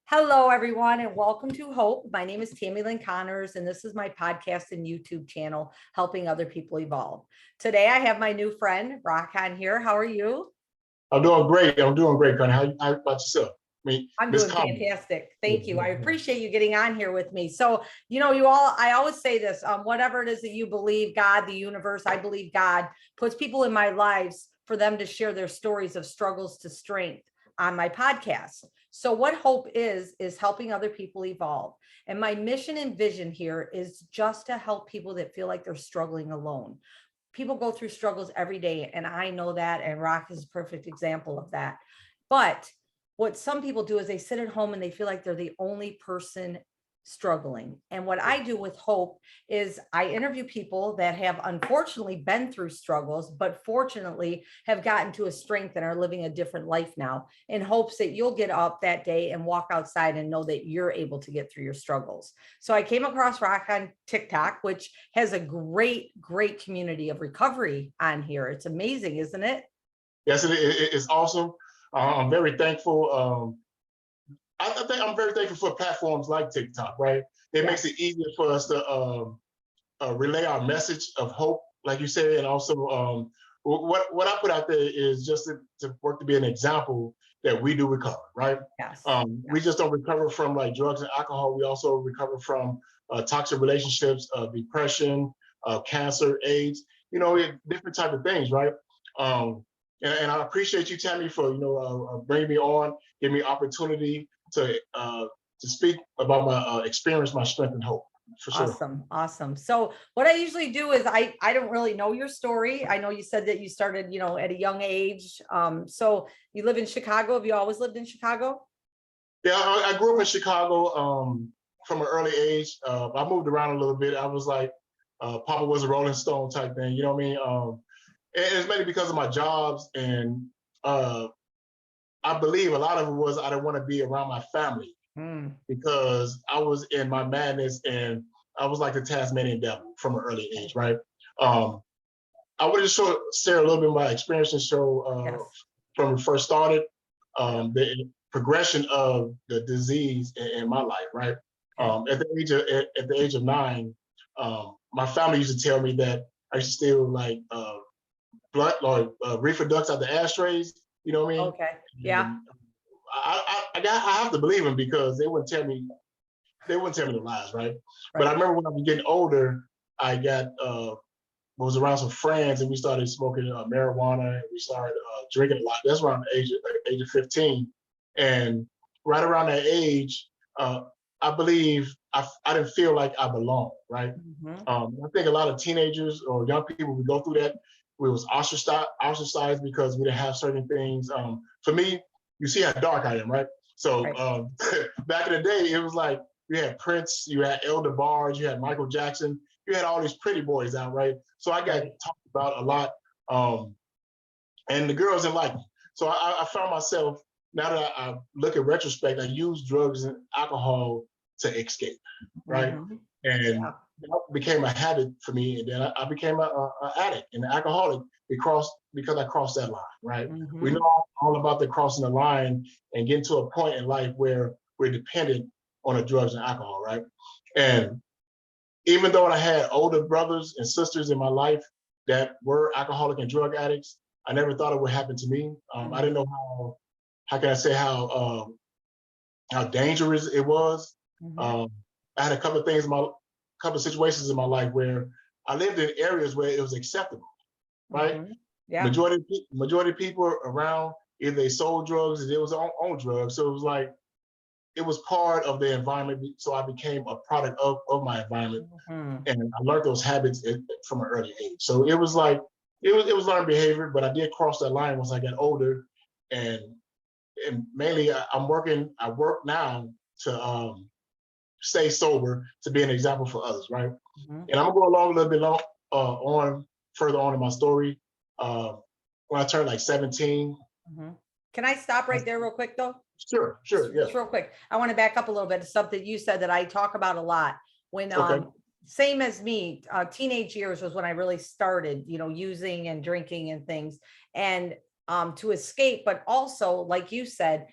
Hello, everyone, and welcome to Hope. My name is Tammy Lynn Connors, and this is my podcast and YouTube channel, Helping Other People Evolve. Today, I have my new friend, Rahman, here. How are you? I'm doing great. I'm doing great, Connie. How about yourself? I'm Miss doing Connie. fantastic. Yeah, Thank you. yeah, I yeah. appreciate you getting on here with me. So, I always say this, whatever it is that you believe, God, the universe, I believe God puts people in my lives for them to share their stories of struggles to strength on my podcast. So what Hope is helping other people evolve. And my mission and vision here is just to help people that feel like they're struggling alone. People go through struggles every day, and I know that, and Rock is a perfect example of that. But what some people do is they sit at home and they feel like they're the only person struggling. And what I do with Hope is I interview people that have unfortunately been through struggles, but fortunately have gotten to a strength and are living a different life now, in hopes that you'll get up that day and walk outside and know that you're able to get through your struggles. So I came across Rock on TikTok, which has a great community of recovery on here. It's amazing, isn't it? Yes, it's awesome. I'm very thankful. I think I'm very thankful for platforms like TikTok, right? It makes Yes. it easier for us to relay our message of hope, like you said, and also what I put out there is just to work to be an example that we do recover, right? Yes. We just don't recover from like drugs and alcohol. We also recover from toxic relationships, depression, cancer, AIDS, different type of things, right? Um, and I appreciate you, Tammy, for bringing me on, giving me opportunity to speak about my experience, my strength, and hope, for sure. Awesome. So what I usually do is I don't really know your story. I know you said that you started, at a young age. So you live in Chicago. Have you always lived in Chicago? Yeah, I grew up in Chicago from an early age. I moved around a little bit. I was like, Papa was a Rolling Stone type thing. You know what I mean? And it's mainly because of my jobs, and uh, I believe a lot of it was I didn't want to be around my family Hmm. because I was in my madness, and I was like the Tasmanian devil from an early age, right? Um, I would just share a little bit of my experience and show Yes. from when we first started the progression of the disease in my life, right? Okay. At the age of 9, my family used to tell me that I used to steal like blunt or reefer ducks out the ashtrays. You know what I mean? Okay. Yeah. And I have to believe them because they wouldn't tell me the lies, right? But I Right. remember when I was getting older, I got was around some friends and we started smoking marijuana and we started drinking a lot. That's around the age of 15. And right around that age, I believe I didn't feel like I belonged, right? Hmm. I think a lot of teenagers or young people, we go through that. We was ostracized because we didn't have certain things. For me, you see how dark I am, right? So Right. back in the day, it was like you had Prince, you had Elder Barge, you had Michael Jackson, you had all these pretty boys out, right? So I got Right. talked about a lot, and the girls didn't like me. So I found myself, now that I look at retrospect, I use drugs and alcohol to escape, right? Hmm. And Yeah. that became a habit for me, and then I became an addict and an alcoholic because I crossed that line, right? We Hmm. know all about the crossing the line and getting to a point in life where we're dependent on the drugs and alcohol, right? And even though I had older brothers and sisters in my life that were alcoholic and drug addicts, I never thought it would happen to me. I didn't Hmm. know how can I say how dangerous it was. Hmm. Um, I had a couple of situations in my life where I lived in areas where it was acceptable, right? Hmm. Yeah. Majority of people around, either they sold drugs or they was on drugs. So it was like it was part of the environment. So I became a product of my environment, Hmm. and I learned those habits from an early age. So it was like it was learned behavior, but I did cross that line once I got older, and mainly I work now to stay sober to be an example for others, right? Hmm. And I'm gonna go along a little bit on further on in my story. Uh, when I turned like 17, Hmm. Can I stop right there real quick though? sure, yeah, Just real quick. I want to back up a little bit to something you said that I talk about a lot. When okay, same as me, teenage years was when I really started, using and drinking and things, and to escape, but also like you said,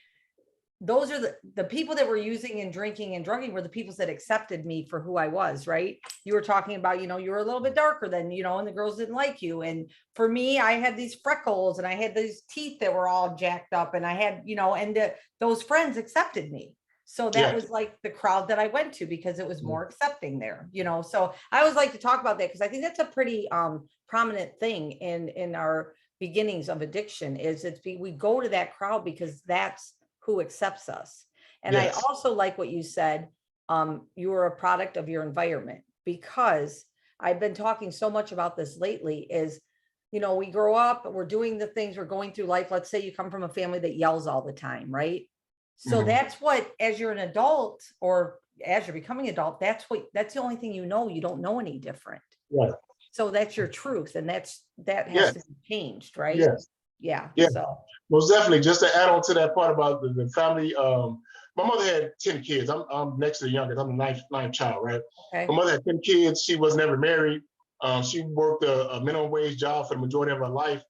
those are the people that were using and drinking and drugging were the people that accepted me for who I was, right? You were talking about, you were a little bit darker than, and the girls didn't like you. And for me, I had these freckles and I had these teeth that were all jacked up and I had, and those friends accepted me. So that Yeah. was like the crowd that I went to because it was more accepting there, so I always like to talk about that because I think that's a pretty prominent thing in our beginnings of addiction is we go to that crowd because that's who accepts us. And Yes. I also like what you said, you are a product of your environment, because I've been talking so much about this lately is, we grow up, we're doing the things, we're going through life. Let's say you come from a family that yells all the time, right? So that's what, as you're an adult or as you're becoming adult, that's the only thing you don't know any different. Right. So that's your truth. And that has Yes. to be changed, right? Yes. Yeah. Yeah. So Most definitely. Just to add on to that part about the family, my mother had 10 kids. I'm next to the youngest. I'm the ninth child, right? okay. My mother had 10 kids. She was never married. She worked a minimum wage job for the majority of her life.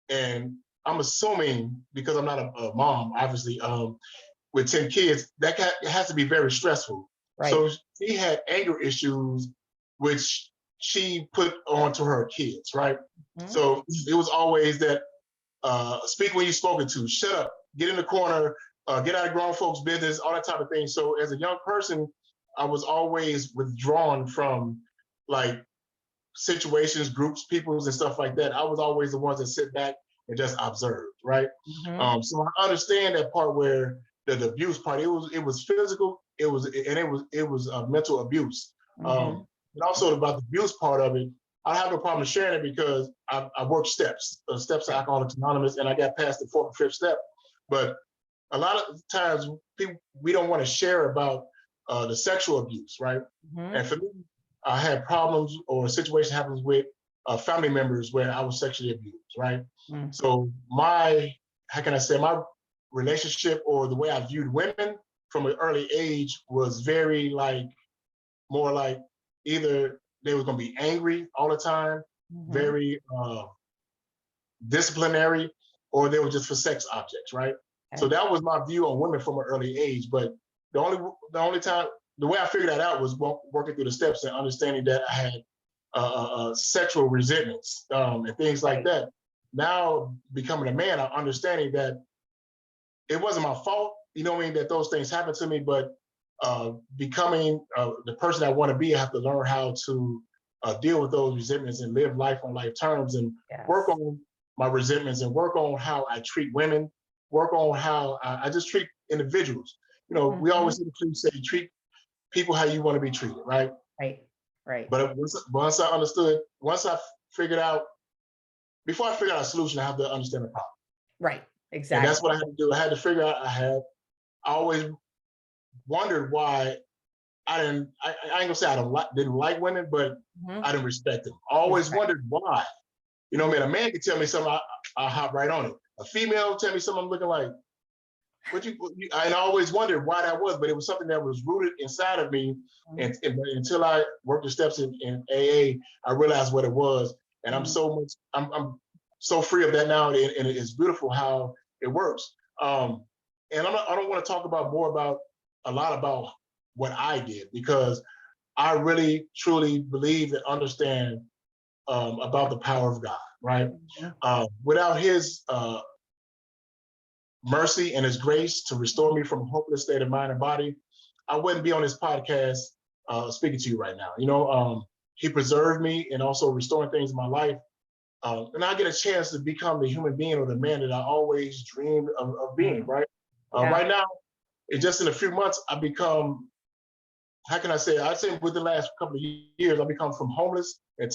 And I'm assuming, because I'm not a mom, obviously, with 10 kids, it has to be very stressful. Right. So she had anger issues, which she put onto her kids, right? So it was always that speak when you're spoken to, shut up, get in the corner, get out of grown folks' business, all that type of thing. So as a young person, I was always withdrawn from like situations, groups, peoples, and stuff like that. I was always the ones that sit back and just observe, right? So I understand that part where the abuse part. It was physical. It was mental abuse. And also about the abuse part of it, I have no problem sharing it because I worked steps to Alcoholics Anonymous, and I got past the fourth and fifth step. But a lot of times we don't want to share about the sexual abuse, right? And for me, I had problems or a situation happens with family members where I was sexually abused, right? So my relationship or the way I viewed women from an early age was very more like either they were going to be angry all the time, very disciplinary, or they were just for sex objects, right? So that was my view on women from an early age. But the only time, the way I figured that out was working through the steps and understanding that I had sexual resentments and things like that. Now becoming a man, I'm understanding that it wasn't my fault, that those things happened to me, but becoming the person I want to be, I have to learn how to deal with those resentments and live life on life terms and work on my resentments and work on how I treat women, work on how I just treat individuals. We always see the cliche, treat people how you want to be treated, right? Right. But once I figured out, before I figured out a solution, I have to understand the problem. Right. Exactly. And that's what I had to do. I had to figure out, I always wondered why I ain't gonna say didn't like women, but I didn't respect them. I always wondered why. A man could tell me something, I'll hop right on it. A female tell me something I'm looking like, and I always wondered why that was, but it was something that was rooted inside of me. And until I worked the steps in AA, I realized what it was. And I'm so free of that now, and it's beautiful how it works. And I don't want to talk a lot about what I did, because I really truly believe and understand about the power of God, right? Without His mercy and His grace to restore me from a hopeless state of mind and body, I wouldn't be on this podcast speaking to you right now. He preserved me and also restoring things in my life. And I get a chance to become the human being or the man that I always dreamed of being, right? Right now, just in a few months, I become, I'd say within the last couple of years, I become from homeless and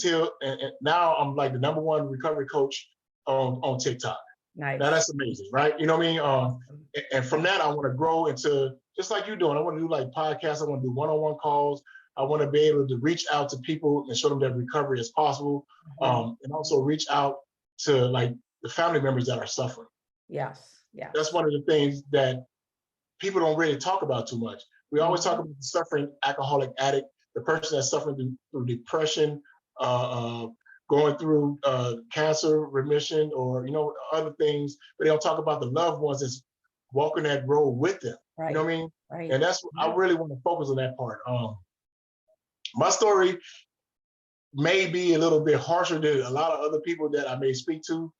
now I'm like the #1 recovery coach on TikTok. Nice. Now that's amazing, right? You know what I mean? And from that, I want to grow into, just like you're doing, I want to do like podcasts, I want to do one-on-one calls. I want to be able to reach out to people and show them that recovery is possible. And also reach out to like the family members that are suffering. Yes. That's one of the things that people don't really talk about too much. We always talk about the suffering alcoholic addict, the person that's suffering through depression, going through cancer remission, or other things, but they don't talk about the loved ones that's walking that road with them. You know Right. what I mean? Right. And that's I really want to focus on that part. My story may be a little bit harsher than a lot of other people that I may speak to,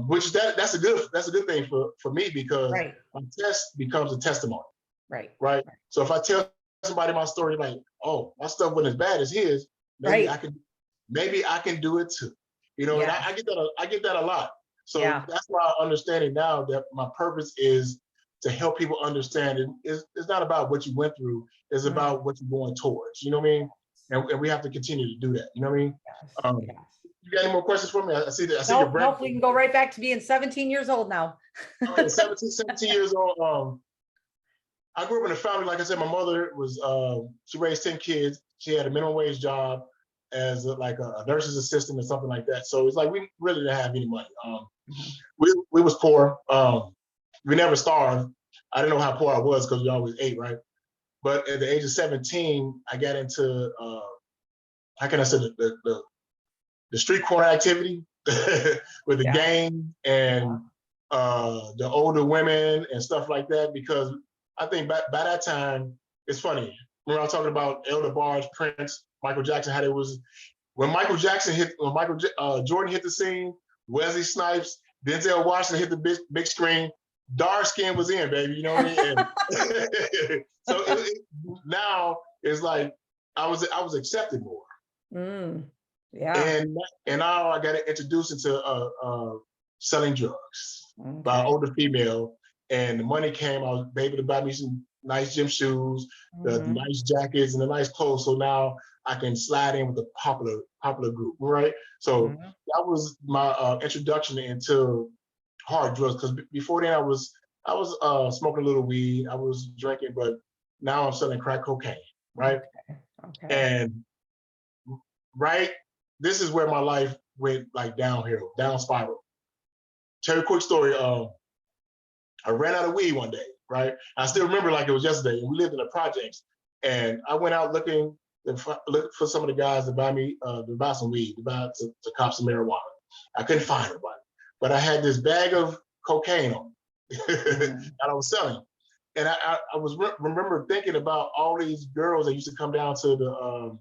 which that's a good thing for me because Right. my test becomes a testimony, Right. right? So if I tell somebody my story, like, oh, my stuff wasn't as bad as his, Right. maybe I can do it too, you know. And Yeah. I get that a lot. So Yeah. that's why I'm understanding now that my purpose is to help people understand it's not about what you went through, it's Mm. about what you're going towards. You know what I mean? And we have to continue to do that. You know what I mean? Yes. Um, Yes. you got any more questions for me? I see that. I see your Nope. brain. Nope. We can go right back to being 17 years old now. Okay, 17 years old. I grew up in a family, like I said, my mother was, she raised 10 kids. She had a minimum wage job as like a nurse's assistant or something like that. So it's like, we really didn't have any money. Mhm. We was poor. We never starved. I didn't know how poor I was because we always ate, right? But at the age of 17, I got into, how can I say, the street corner activity with the Yeah. gang and the older women and stuff like that. Because I think by that time, it's funny. Remember I was talking about Elder Barge, Prince, Michael Jackson, how it was when Jordan hit the scene, Wesley Snipes, Denzel Washington hit the big screen. Dark skin was in, baby. You know what I mean? And so now it's like I was accepted more. Mm. Yeah. And now I got introduced into selling drugs by an Okay. older female, and the money came. I was able to buy me some nice gym shoes, the Mhm. nice jackets, and the nice clothes. So now I can slide in with the popular group, right? So Mhm. that was my introduction into hard drugs. Because before then, I was smoking a little weed, I was drinking, but now I'm selling crack cocaine, right? Okay. Okay. And right, this is where my life went like downhill, down spiral. Tell you a quick story. I ran out of weed one day, right? I still remember like it was yesterday. And we lived in the projects, and I went out looking for some of the guys to buy some weed, to cop some marijuana. I couldn't find nobody, but I had this bag of cocaine on Mhm. that I was selling, and remember thinking about all these girls that used to come down to the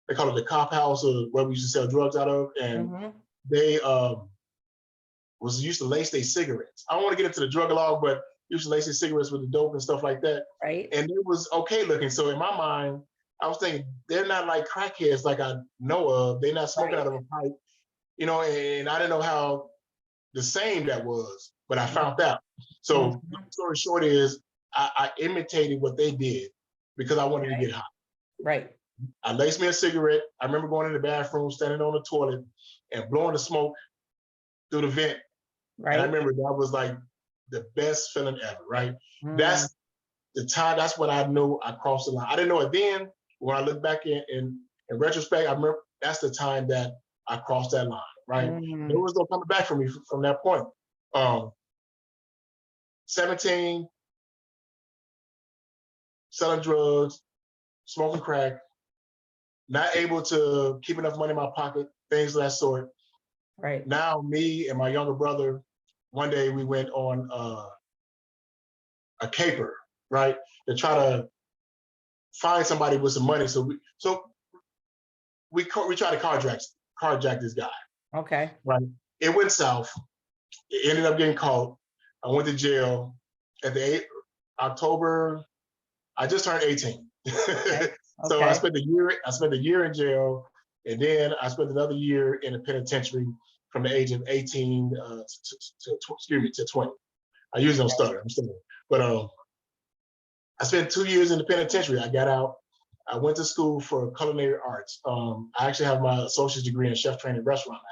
they call it the cop house or where we used to sell drugs out of, and Mhm. they was used to lace their cigarettes. I don't want to get into the drug log, but used to lace their cigarettes with the dope and stuff like that. Right. And it was okay looking. So in my mind, I was thinking they're not like crackheads like I know of. They're not smoking out Right. of a pipe, you know. And I didn't know how the same that was, but I Mhm. found out. So long Mhm. story short is I imitated what they did because I wanted to Okay. get high. Right. I laced me a cigarette. I remember going in the bathroom, standing on the toilet, and blowing the smoke through the vent. And I Right. remember that was like the best feeling ever, right? Mm. That's the time, that's when I knew I crossed the line. I didn't know it then. When I look back in retrospect, I remember that's the time that I crossed that line, right? There Mm. was no coming back from me from that point. Um, 17, selling drugs, smoking crack, not able to keep enough money in my pocket, things of that sort. Right. Now, me and my younger brother, one day we went on a caper, right, to try to find somebody with some money. We tried to carjack this guy, Okay. right? It went south. It ended up getting caught. I went to jail at October. I just turned 18. Okay. So I Okay. spent a year in jail, and then I spent another year in a penitentiary from the age of 18 to 20. I usually don't stutter. I'm stuttering. But I spent 2 years in the penitentiary. I got out. I went to school for culinary arts. I actually have my associate's degree in chef training restaurant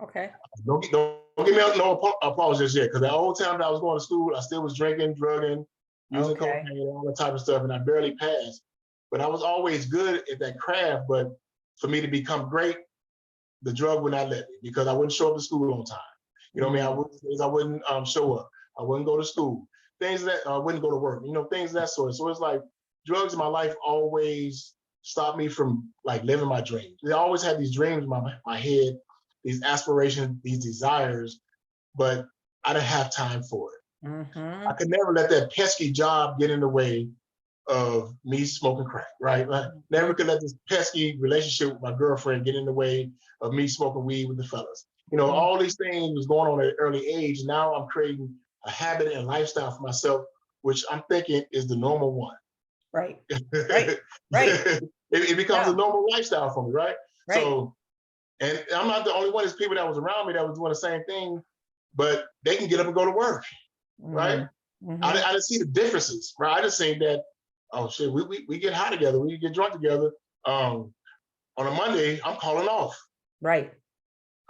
Okay. management. Don't give me no applause just yet, because the whole time that I was going to school, I still was drinking, drugging, using Okay. cocaine, all that type of stuff, and I barely passed. But I was always good at that craft. But for me to become great, the drug would not let me, because I wouldn't show up to school on time. You know what I mean? I wouldn't show up. I wouldn't go to school. Things that I wouldn't go to work. You know, things of that sort. So it's like drugs in my life always stopped me from like living my dreams. I always had these dreams in my head, these aspirations, these desires, but I didn't have time for it. I could never let that pesky job get in the way of me smoking crack, right? Like, never could let this pesky relationship with my girlfriend get in the way of me smoking weed with the fellas. You know, all these things was going on at an early age. Now I'm creating a habit and lifestyle for myself, which I'm thinking is the normal one. Right. Right. Right. It becomes Yeah. a normal lifestyle for me, right? Right. So, and I'm not the only one. There's people that was around me that was doing the same thing, but they can get up and go to work, right? I didn't see the differences, right? I just seen that, oh shit, we get high together, we get drunk together. On a Monday, I'm calling off. Right.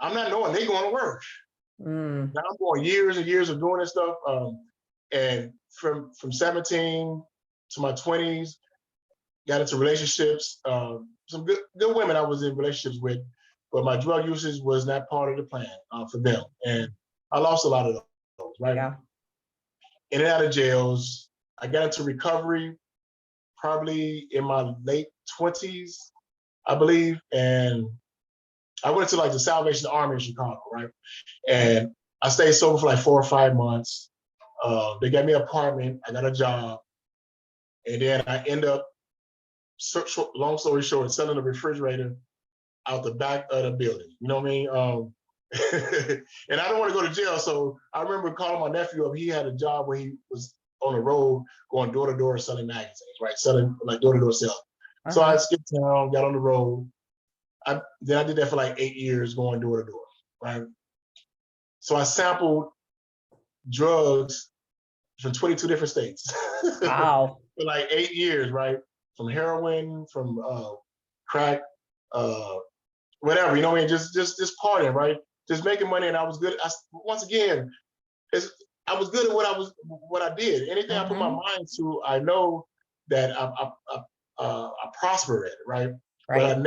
I'm not knowing they going to work. Now I'm going years and years of doing this stuff. And from 17 to my 20s, got into relationships. Some good women I was in relationships with, but my drug usage was not part of the plan for them. And I lost a lot of those, right? Yeah. In and out of jails. I got into recovery probably in my late 20s, I believe. And I went to like the Salvation Army in Chicago, right? And I stayed sober for like 4 or 5 months. They got me an apartment, I got a job. And then I end up, long story short, selling a refrigerator out the back of the building. You know what I mean? And I don't want to go to jail. So I remember calling my nephew up. He had a job where he was on the road going door to door selling magazines, right? Selling like door to door sales. So I skipped town, got on the road. Then I did that for like 8 years going door to door, right? So I sampled drugs from 22 different states. Wow. For like 8 years, right? From heroin, from crack, whatever, you know what I mean? Just partying, right? Just making money, and I was good. Once again, I was good at what I did. Anything I put my mind to, I know that I prosper at it, right? But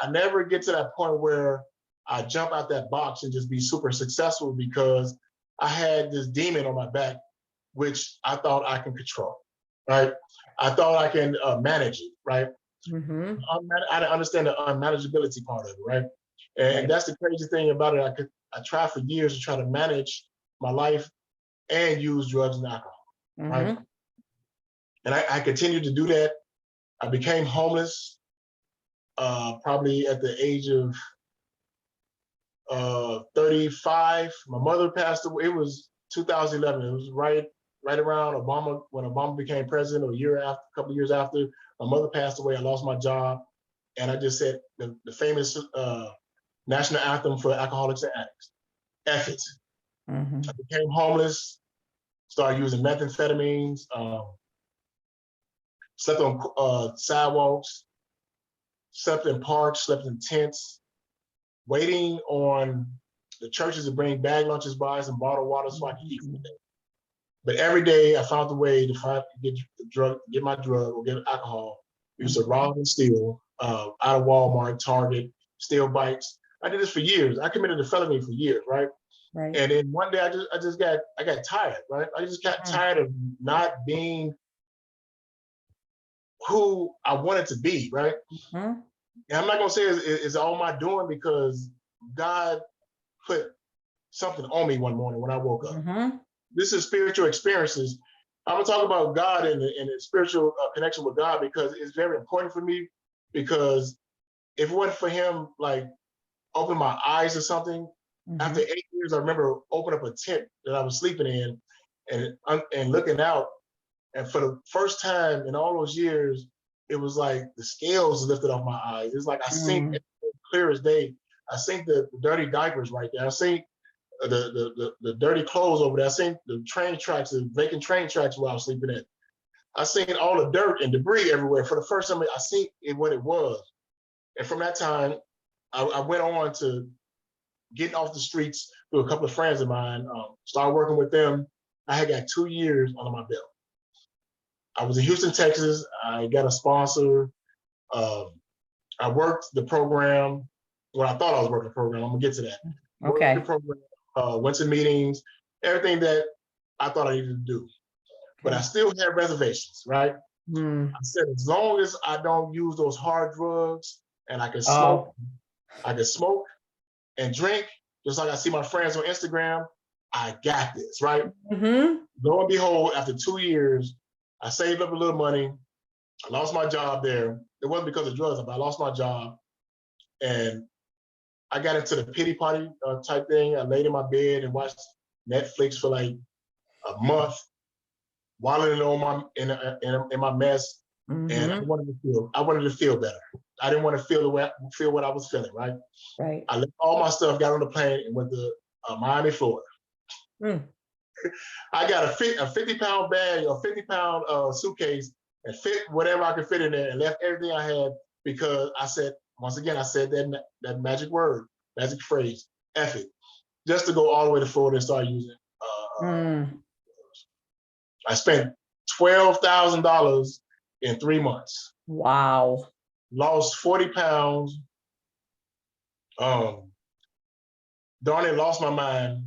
I never get to that point where I jump out that box and just be super successful because I had this demon on my back, which I thought I can control, right? I thought I can manage it, right? I didn't understand the unmanageability part of it, right? And that's the crazy thing about it. I tried for years to try to manage my life and use drugs and alcohol, right? And I continued to do that. I became homeless probably at the age of 35. My mother passed away. It was 2011. It was right around Obama, when Obama became president, or a couple of years after. My mother passed away. I lost my job, and I just said the famous national anthem for alcoholics and addicts, F it. I became homeless, started using methamphetamines, slept on sidewalks, slept in parks, slept in tents, waiting on the churches to bring bag lunches by some bottled water so I could eat for the day. But every day I found a way to get my drug or get alcohol. I used to rob and steal out of Walmart, Target, steal bikes. I did this for years. I committed a felony for years, right? Right. And then one day I got tired, right? I just got tired of not being who I wanted to be, right? And I'm not gonna say it's all my doing, because God put something on me one morning when I woke up. This is spiritual experiences. I'm gonna talk about God and the spiritual connection with God, because it's very important for me. Because if it wasn't for Him, like open my eyes or something, after 8 years, I remember opening up a tent that I was sleeping in, and looking out, and for the first time in all those years, it was like the scales lifted off my eyes. It's like I seen it clear as day. I seen the dirty diapers right there. I seen the dirty clothes over there. I seen the train tracks, the vacant train tracks where I was sleeping in. I seen all the dirt and debris everywhere. For the first time, I seen it, what it was. And from that time, I went on to getting off the streets through a couple of friends of mine, started working with them. I had got 2 years under my belt. I was in Houston, Texas. I got a sponsor. I worked the program. Well, I thought I was working the program. I'm gonna get to that. Okay. Worked the program, went to meetings, everything that I thought I needed to do. But I still had reservations, right? I said, as long as I don't use those hard drugs and I can smoke and drink, just like I see my friends on Instagram. I got this, right? Mm-hmm. Lo and behold, after 2 years, I saved up a little money. I lost my job there. It wasn't because of drugs, but I lost my job. And I got into the pity party type thing. I laid in my bed and watched Netflix for like a month, wallowing on in my mess. And Mm-hmm. I wanted to feel better. I didn't want to feel what I was feeling, right? Right. I left all my stuff, got on the plane, and went to Miami, Florida. Mm. I got a 50-pound bag, a 50-pound suitcase, and fit whatever I could fit in there, and left everything I had because I said, once again, I said that magic word, magic phrase, F it, just to go all the way to Florida and start using. Mm. I spent $12,000 in 3 months. Wow. Lost 40 pounds. Darn it, lost my mind.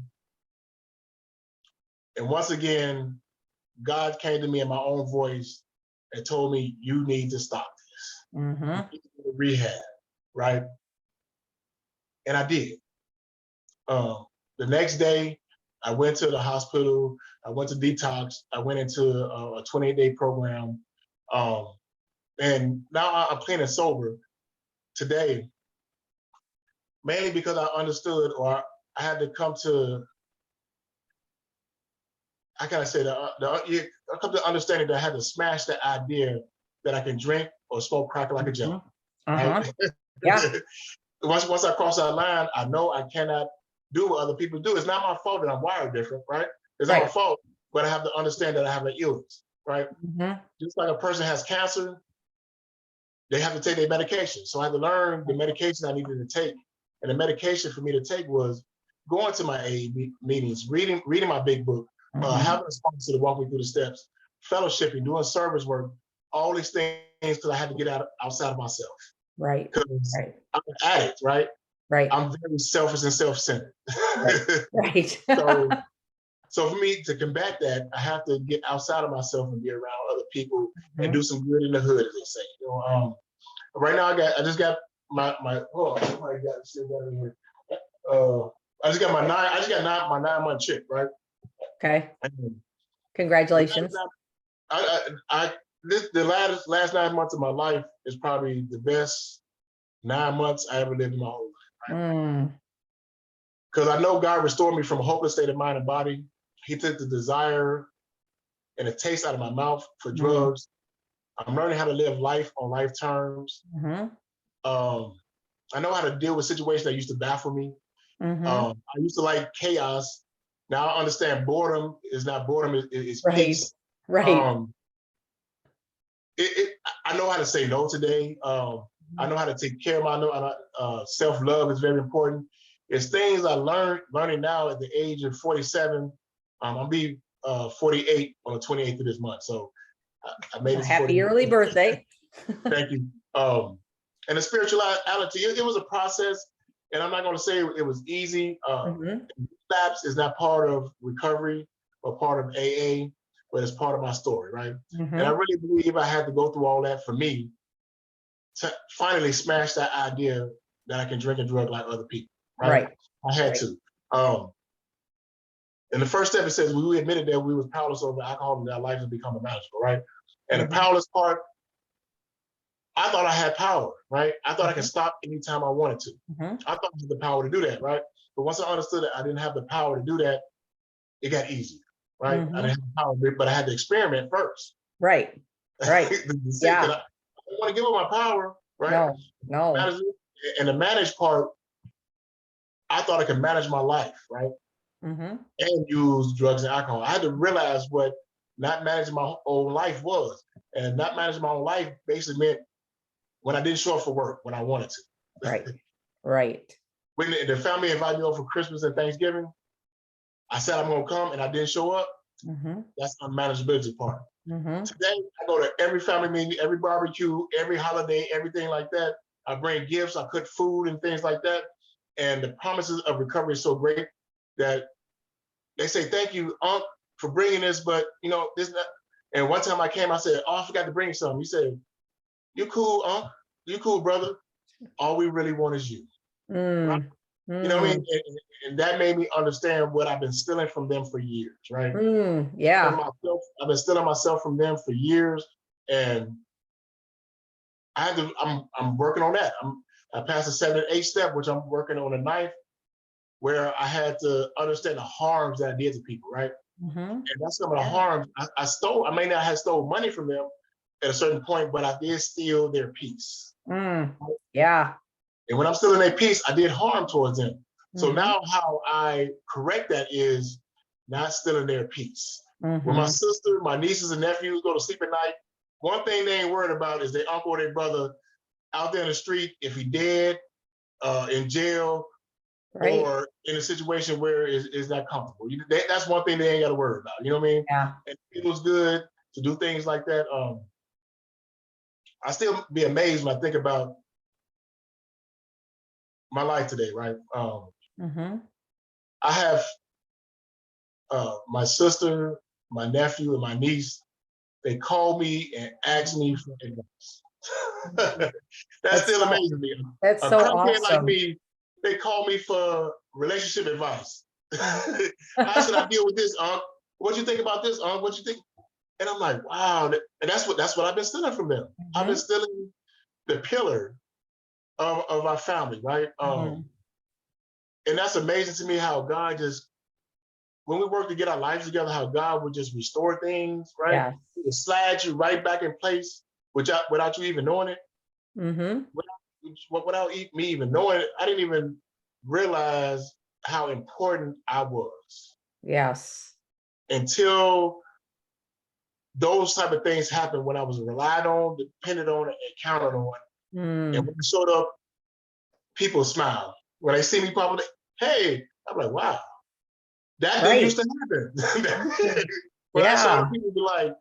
And once again, God came to me in my own voice and told me, you need to stop this. Mm-hmm. You need to go to rehab, right? And I did. The next day, I went to the hospital. I went to detox. I went into a 28-day program. And now I'm clean and sober today, mainly because I understood, or I had to come to, how can I say that? I come to understanding that I had to smash the idea that I can drink or smoke crack like a gentleman. Uh-huh. Right? Yeah. Once I cross that line, I know I cannot do what other people do. It's not my fault that I'm wired different, right? It's not my Right. fault, but I have to understand that I have an illness, right? Mm-hmm. Just like a person has cancer, they have to take their medication. So I had to learn the medication I needed to take. And the medication for me to take was going to my AA meetings, reading my big book, Mm-hmm. having a sponsor to walk me through the steps, fellowshipping, doing service work, all these things because I had to get outside of myself. Right. Because Right. I'm an addict, right? Right. I'm very selfish and self-centered. Right. So for me to combat that, I have to get outside of myself and be around other people and Mhm. do some good in the hood, as they say. Right now I just got my oh my God, it's still got it in here. I just got my 9-month chick, right? Okay. And Congratulations. the last 9 months of my life is probably the best 9 months I ever lived in my whole life. Right? Mm. Because I know God restored me from a hopeless state of mind and body. He took the desire and the taste out of my mouth for drugs. I'm learning how to live life on life terms. Mm-hmm. I know how to deal with situations that used to baffle me. Mm-hmm. I used to like chaos. Now I understand boredom is not boredom, it's Right. peace. Right. I know how to say no today. I know how to take care of my self-love is very important. It's things I learning now at the age of 47. I'll be 48 on the 28th of this month. So I made it to Happy 48. early birthday. Thank you. And the spirituality, it was a process, and I'm not going to say it was easy. Mm-hmm. Relapse is not part of recovery or part of AA, but it's part of my story, right? Mm-hmm. And I really believe I had to go through all that for me to finally smash that idea that I can drink and drug like other people, right? I had to. And the first step, it says we admitted that we was powerless over alcohol and that life has become manageable, right? And the powerless part, I thought I had power, right? I thought I could stop anytime I wanted to. Mm-hmm. I thought I had the power to do that, right? But once I understood that I didn't have the power to do that, it got easier, right? Mm-hmm. I didn't have the power, but I had to experiment first. Right. Right. Yeah. I don't want to give up my power, right? No. And the manage part, I thought I could manage my life, right? Mm-hmm. And use drugs and alcohol. I had to realize what not managing my own life was. And not managing my own life basically meant when I didn't show up for work when I wanted to. Right. Right. When the family invited me over for Christmas and Thanksgiving, I said I'm gonna come and I didn't show up. Mm-hmm. That's the unmanageability part. Mm-hmm. Today, I go to every family meeting, every barbecue, every holiday, everything like that. I bring gifts, I cook food and things like that. And the promises of recovery is so great that they say, thank you, Unc, for bringing this, but this not. And one time I came, I said, oh, I forgot to bring something. He said, you cool, Unc? You cool, brother? All we really want is you. Mm. Right? You know what I mean? Mm, And that made me understand what I've been stealing from them for years, right? yeah. I've been stealing myself from them for years, and I'm working on that. I passed the 7 and 8 step, which I'm working on the ninth, where I had to understand the harms that I did to people, right? Hmm. And that's some of the Yeah. harms I stole. I may not have stole money from them at a certain point, but I did steal their peace. Yeah. And when I'm stealing their peace, I did harm towards them. So Hmm. now how I correct that is not stealing their peace. When my Hmm. sister, my nieces and nephews go to sleep at night, one thing they ain't worried about is their uncle or their brother out there in the street, if he dead, in jail, Right. or in a situation where it's not comfortable. That's one thing they ain't got to worry about. You know what I mean? Yeah. And it feels good to do things like that. I still be amazed when I think about my life today, right? Hmm. I have my sister, my nephew, and my niece. They call me and ask me for advice. That That's still so, amazes me. that's A so crackhead like awesome. me, they call me for relationship advice. Mhm. How should I deal with this, Unc? What you think about this, Unc? What you think? And I'm like, wow. And that's what I've been stealing from them. I've been Mhm. stealing the pillar of our family, right? Mhm. And that's amazing to me how God just, when we work to get our lives together, how God would just restore things, right? Yes. He would slide you right back in place without you even knowing it. Hmm. Without me even knowing it, I didn't even realize how important I was Yes. until those type of things happened when I was relied on, depended on, and counted on. And when Mm. I showed up, people smile. When they see me pop up, hey, I'm like, wow, that didn't used Right. to happen. When I showed up, Yeah. people be like,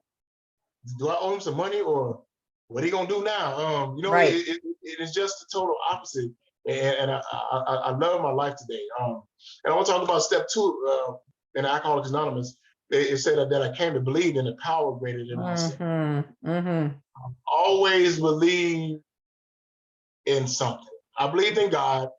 do I owe him some money or what are he gonna do now? Right. It is just the total opposite. And I love my life today. And I want to talk about step two in Alcoholics Anonymous. It said that I came to believe in the power greater than myself. Hmm. Hmm. Always believe in something. I believed in God.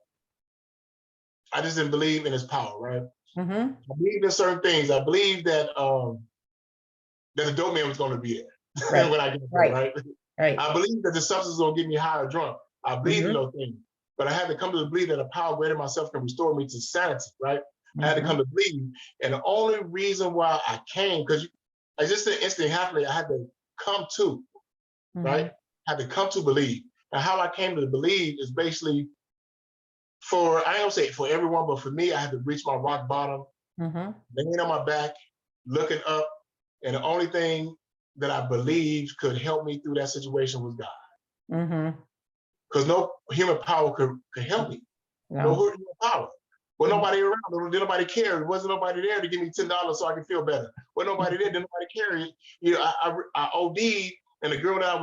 I just didn't believe in his power, right? Hmm. I believed in certain things. I believed that the dope man was going to be there Right. when I get there, Right. right? Right. I believe that the substance is going to get me high or drunk. I believe in Hmm. those things. But I had to come to believe that a power greater than myself can restore me to sanity, right? I had to come Hmm. to believe. And the only reason why I came, because I just said instantly happening, I had to come to, Hmm. right? I had to come to believe. And how I came to believe is basically for, I don't say for everyone, but for me, I had to reach my rock bottom, Hmm. laying on my back, looking up. And the only thing that I believed could help me through that situation was God. Hmm. Because no human power could help me. No No. human power. Well, nobody around. Did nobody care? There wasn't nobody there to give me $10 so I could feel better. Well, nobody there. Did nobody care? You know, I OD'd, and the girl that I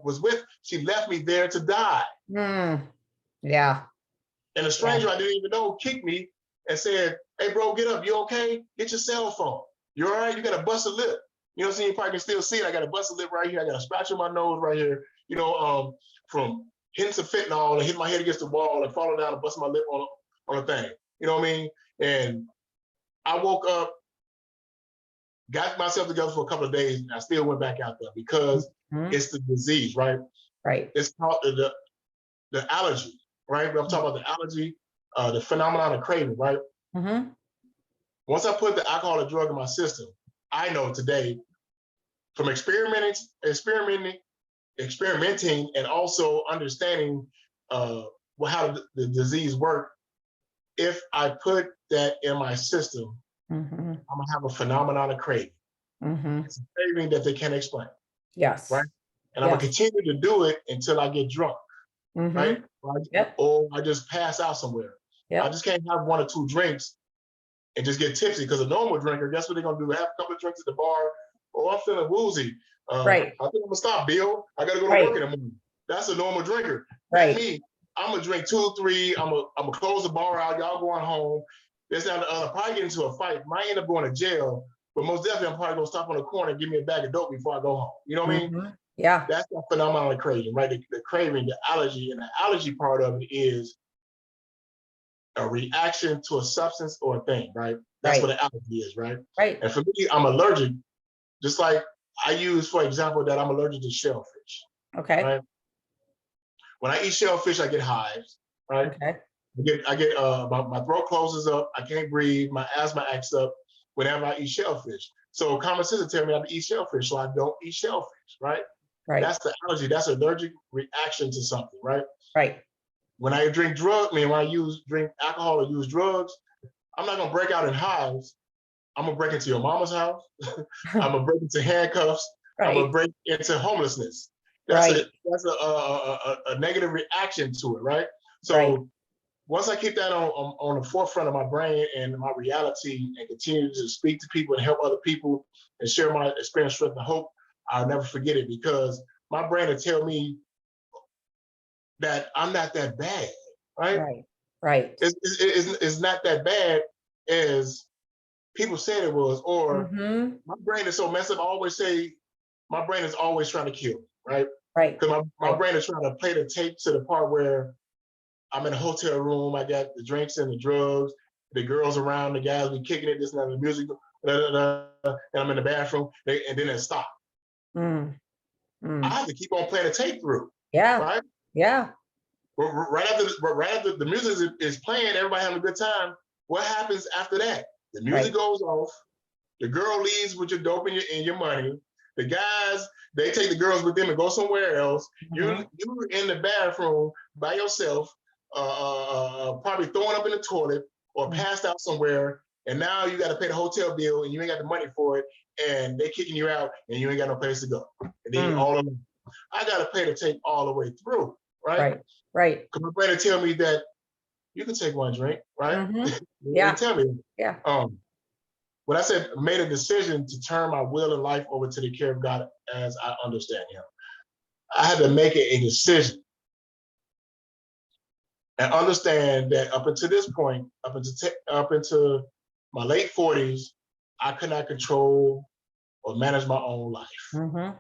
was with, she left me there to die. Mm. Yeah. And a Yeah. stranger I didn't even know kicked me and said, "Hey, bro, get up. You okay? Get your cell phone. You all right? You got a busted lip. You know what I'm saying? You probably can still see it. I got a busted lip right here. I got a scratch on my nose right here. You know, from hitting some fentanyl and hitting my head against the wall and falling down and busting my lip on a thing. You know what I mean? And I woke up, got myself together for a couple of days, and I still went back out there because Mhm. it's the disease, right? Right. It's called the allergy, right? I'm talking about the allergy, the phenomenon of craving, right? Hmm. Once I put the alcohol and drug in my system, I know today from experimenting, and also understanding how the disease works. If I put that in my system, Hmm. I'm gonna have a phenomenon of craving. Hmm. It's a craving that they can't explain, right? Yes. And I'm gonna Yes. continue to do it until I get drunk, right? Hmm. Or Yep. I just pass out somewhere. I Yep. just can't have one or two drinks and just get tipsy because a normal drinker, guess what they're gonna do? Have a couple of drinks at the bar. Oh, I'm feeling woozy. Right. I think I'm gonna stop, Bill. I gotta go to work Right. in the morning. That's a normal drinker. Not Right. me. I'm gonna drink 2, 3. I'm gonna close the bar out. Y'all going home. This down the other. Probably get into a fight. Might end up going to jail. But most definitely, I'm probably gonna stop on the corner and give me a bag of dope before I go home. You know what I mean? Hmm. Yeah. That's the phenomenon of craving, right? The craving, the allergy, and the allergy part of it is a reaction to a substance or a thing, right? That's what an allergy is, right? Right. And for me, I'm allergic, just like I use, for example, that I'm allergic to shellfish, Okay. right? When I eat shellfish, I get hives, right? Okay. My throat closes up. I can't breathe. My asthma acts up whenever I eat shellfish. So common sense tell me not to eat shellfish, so I don't eat shellfish, right? Right. That's the allergy. That's an allergic reaction to something, right? Right. When I drink drink alcohol or use drugs, I'm not gonna break out in hives. I'm gonna break into your mama's house. I'm gonna break into handcuffs. I'm gonna Right. break into homelessness. That's Right. a negative reaction to it, right? So Right. once I keep that on the forefront of my brain and my reality and continue to speak to people and help other people and share my experience, strength, and hope, I'll never forget it because my brain will tell me that I'm not that bad, right? Right. Right. It's not that bad as people said it was, or Mm-hmm. my brain is so messed up. I always say my brain is always trying to kill me, right? Right. Because my Right. brain is trying to play the tape to the part where I'm in a hotel room, I got the drinks and the drugs, the girls around, the guys be kicking it, this and that, the music, and I'm in the bathroom, and then it stops. Mm. I Mm. have to keep on playing the tape through, Yeah. right? Yeah. Right after the music is playing, everybody having a good time. What happens after that? The music Right. goes off. The girl leaves with your dope and your money. The guys, they take the girls with them and go somewhere else. Mm-hmm. You're in the bathroom by yourself, probably throwing up in the toilet or passed out somewhere. And now you got to pay the hotel bill and you ain't got the money for it. And they kicking you out and you ain't got no place to go. And then you Mm. all alone. I got to pay the tape all the way through, right? Right. Right. Because my brain will tell me that you can take one drink, right? Mm-hmm. They Yeah. tell me. Yeah. When I said made a decision to turn my will and life over to the care of God as I understand Him, I had to make a decision and understand that up until this point, up until my late 40s, I could not control or manage my own life. Mm-hmm.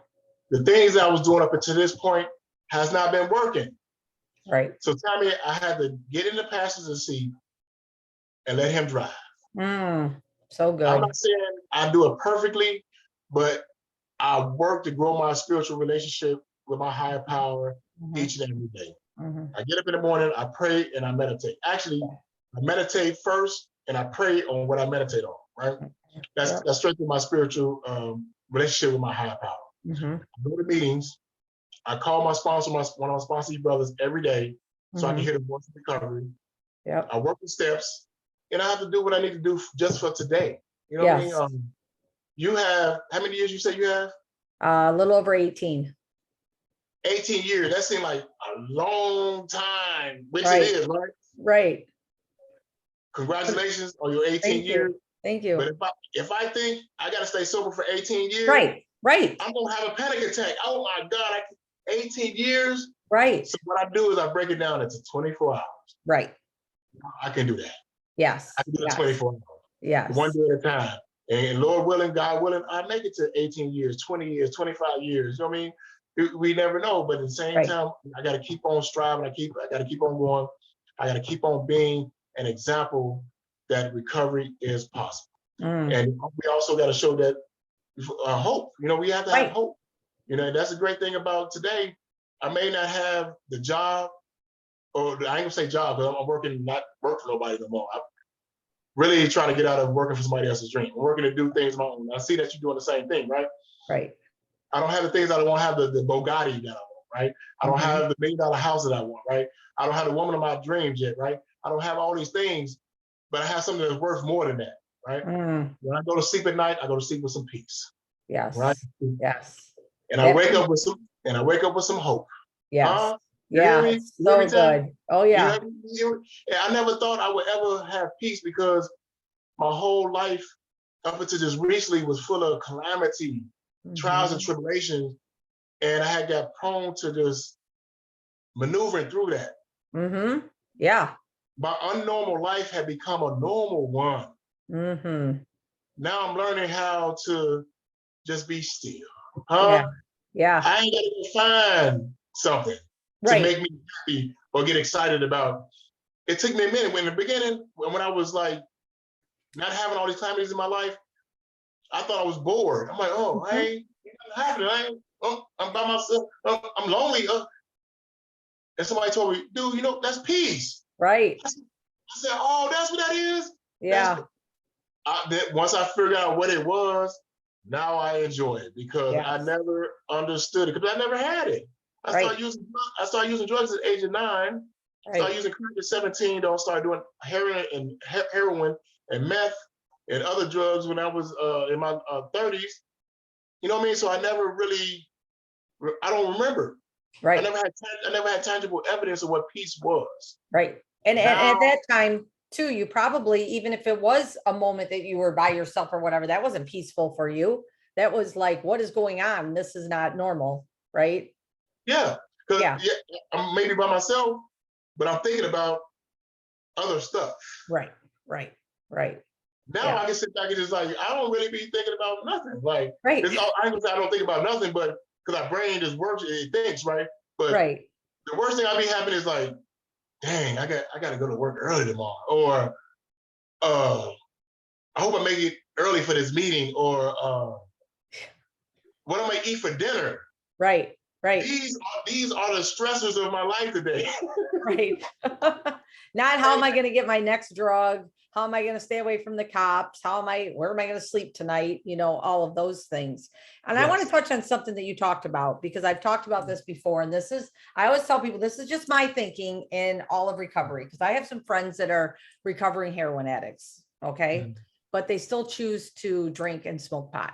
The things I was doing up until this point has not been working. Right. So tell me, I had to get in the passenger seat and let Him drive. Mm. So I'm good. not saying I do it perfectly, but I work to grow my spiritual relationship with my higher power Mm-hmm. each and every day. Mm-hmm. I get up in the morning, I pray and I meditate. Actually, I meditate first and I pray on what I meditate on, right? That's strengthening my spiritual relationship with my higher power. Mm-hmm. I go to meetings, I call my sponsor, one of my sponsor brothers every day so I can hear the voice of recovery. Yep. I work the steps and I have to do what I need to do just for today. You know Yes. what I mean? You have, how many years you say you have? A little over 18. 18 years, that seemed like a long time, which Right. it is, right? Right. Congratulations on your 18 Thank years. you. Thank you. But if I think I got to stay sober for 18 years, Right. Right. I'm going to have a panic attack. Oh my God, 18 years? Right. So what I do is I break it down into 24 hours. Right. I can do that. Yes. I can do it Yes. 24 hours. Yes. One day at a time. And Lord willing, God willing, I make it to 18 years, 20 years, 25 years. You know what I mean? We never know, but at the same Right. time, I got to keep on striving. I got to keep on going. I got to keep on being an example that recovery is possible. Mm. And we also got to show that hope. You know, we have to have Right. hope. You know, that's a great thing about today. I may not have the job, or I ain't gonna say job, because I'm working, not work for nobody no more. I'm really trying to get out of working for somebody else's dream. I'm working to do things my own. I see that you're doing the same thing, right? Right. I don't have the things I don't have the Bugatti that I want, right? I don't have the $1 million house that I want, right? I don't have the woman of my dreams yet, right? I don't have all these things, but I have something that's worth more than that, right? Mm. When I go to sleep at night, I go to sleep with some peace, Yes. right? Yes. And I wake up with some hope. Yes. Huh? Yeah. You It's so good. Oh yeah. I never thought I would ever have peace because my whole life up until just recently was full of calamity, trials and tribulations, and I had got prone to just maneuvering through that. Mm-hmm. Yeah. My unnormal life had become a normal one. Mm-hmm. Now I'm learning how to just be still. Yeah. Huh? Yeah. I ain't gotta go find something to Right. make me happy or get excited about. it took me a minute. When in the beginning, when I was like not having all these calamities in my life, I thought I was bored. I'm like, oh, I ain't nothing happening. I'm by myself. I'm lonely. And somebody told me, dude, that's peace. Right. I said, oh, that's what that is. Yeah. Once I figured out what it was, now I enjoy it because Yes. I never understood it because I never had it. I started using drugs at the age of 9. Right. Started using crack at 17. Though I started doing heroin and meth and other drugs when I was in my 30s. You know what I mean? So I never really, I don't remember. Right. I never had tangible evidence of what peace was. Right. And at that time too, you probably, even if it was a moment that you were by yourself or whatever, that wasn't peaceful for you. That was like, what is going on? This is not normal. Right. Yeah. Because I'm maybe by myself, but I'm thinking about other stuff. Right. Right. Right. Now I can sit back and just like, I don't really be thinking about nothing. Like, right. I ain't gonna say I don't think about nothing, but because our brain just works, it thinks, right? But the worst thing I be having is like, dang, I got to go to work early tomorrow, or I hope I make it early for this meeting, or what am I eat for dinner? Right. Right. These are the stressors of my life today. Right. Not how am I going to get my next drug? How am I going to stay away from the cops? Where am I going to sleep tonight? All of those things. And I want to touch on something that you talked about, because I've talked about this before. And I always tell people, this is just my thinking in all of recovery, because I have some friends that are recovering heroin addicts. Okay. But they still choose to drink and smoke pot.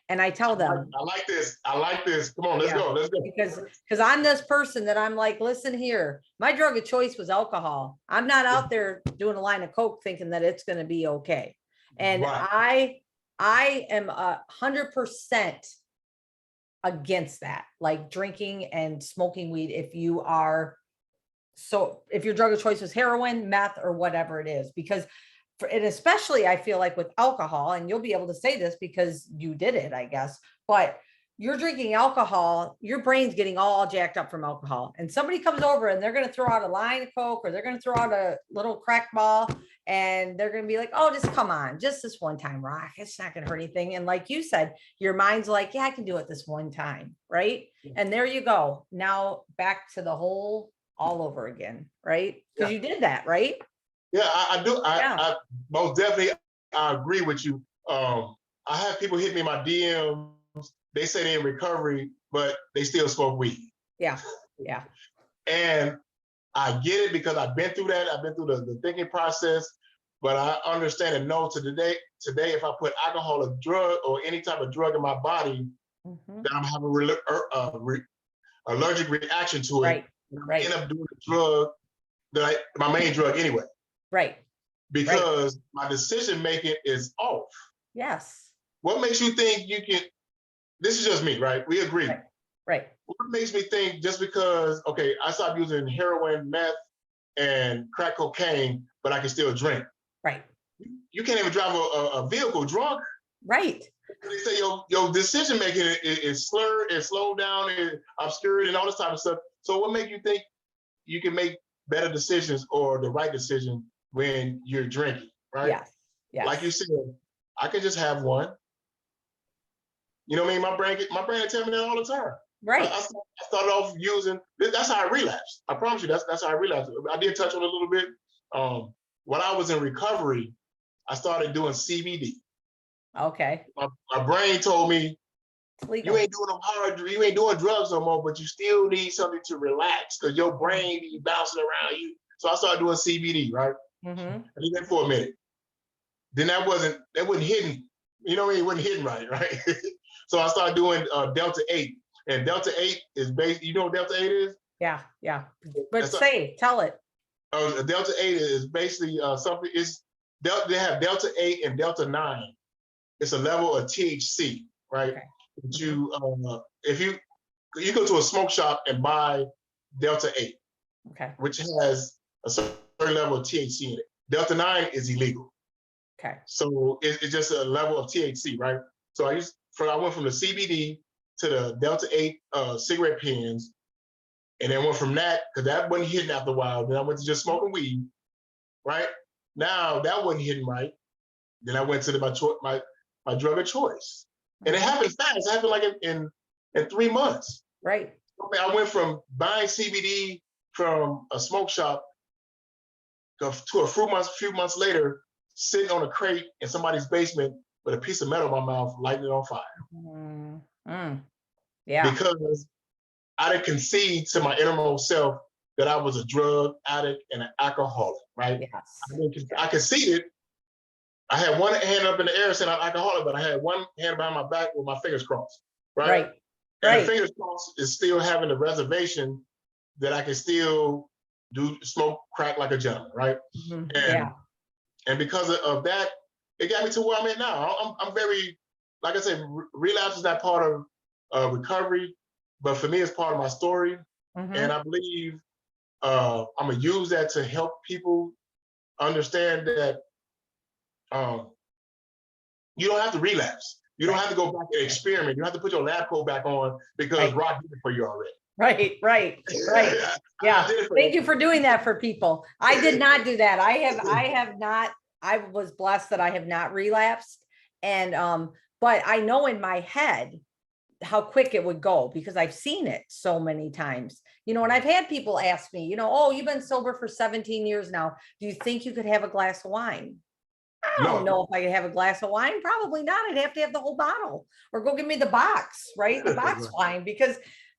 And I tell them, I like this. Come on, let's go. Because I'm this person that I'm like, listen here, my drug of choice was alcohol. I'm not out there doing a line of Coke thinking that it's going to be okay. And I am 100% against that, like drinking and smoking weed. If your drug of choice was heroin, meth, or whatever it is, because and especially I feel like with alcohol, and you'll be able to say this because you did it, I guess, but you're drinking alcohol, your brain's getting all jacked up from alcohol. And somebody comes over and they're going to throw out a line of Coke, or they're going to throw out a little crack ball, and they're going to be like, oh, just come on, just this one time, Rock. It's not going to hurt anything. And like you said, your mind's like, yeah, I can do it this one time. Right. And there you go. Now back to the whole all over again. Right. Because you did that, right? Yeah, I do. I most definitely, I agree with you. I have people hit me in my DMs. They say they're in recovery, but they still smoke weed. Yeah, yeah. And I get it because I've been through that. I've been through the thinking process, but I understand and know today, if I put alcohol or drug or any type of drug in my body, that I'm having allergic reaction to it. I end up doing the drug my main drug anyway. Right. Because my decision making is off. Yes. What makes you think you can? This is just me, right? We agree. Right. What makes me think just because, okay, I stopped using heroin, meth, and crack cocaine, but I can still drink? Right. You can't even drive a vehicle drunk. Right. They say your decision making is slurred, and slowed down, and obscured, and all this type of stuff. So what makes you think you can make better decisions or the right decision when you're drinking, right? Yes. Like you said, I can just have one. You know what I mean? My brain will tell me that all the time. Right. I started off using. That's how I relapsed. I promise you, that's how I relapsed. I did touch on it a little bit. When I was in recovery, I started doing CBD. Okay. My brain told me, you ain't doing drugs no more, but you still need something to relax because your brain be bouncing around you. So I started doing CBD, right? I did that for a minute. Then that wasn't hidden. You know what I mean? It wasn't hidden right? So I started doing Delta 8. And Delta 8 is based, you know what Delta 8 is? Yeah. But tell it. Delta 8 is basically something, they have Delta 8 and Delta 9. It's a level of THC, right? Okay. If you go to a smoke shop and buy Delta 8, which has a certain level of THC in it. Delta 9 is illegal. Okay. So it's just a level of THC, right? So I went from the CBD to the Delta 8 cigarette pens, and then went from that, because that wasn't hidden after a while. Then I went to just smoking weed. right? Now that wasn't hitting right. Then I went to my drug of choice, and it happened fast. It happened like in 3 months. Right. I went from buying CBD from a smoke shop to a few months later, sitting on a crate in somebody's basement with a piece of metal in my mouth, lighting it on fire. Yeah. Because I didn't concede to my innermost self that I was a drug addict and an alcoholic, right? Yes. I conceded. I had one hand up in the air saying I'm alcoholic, but I had one hand behind my back with my fingers crossed, right? Right. And Right. the fingers crossed is still having the reservation that I can still smoke crack like a gentleman, right? Yeah. And because of that, it got me to where I'm at now. I'm very, like I said, relapse is not part of recovery, but for me, it's part of my story. And I believe I'm gonna use that to help people understand that you don't have to relapse. You don't have to go back and experiment. You don't have to put your lab coat back on because Rock did it for you already. Right. Yeah. Thank you for doing that for people. I did not do that. I have not, I was blessed that I have not relapsed. And but I know in my head how quick it would go because I've seen it so many times. And I've had people ask me, oh, you've been sober for 17 years now. Do you think you could have a glass of wine? I don't know if I could have a glass of wine. Probably not. I'd have to have the whole bottle or go give me the box, right? The box wine, because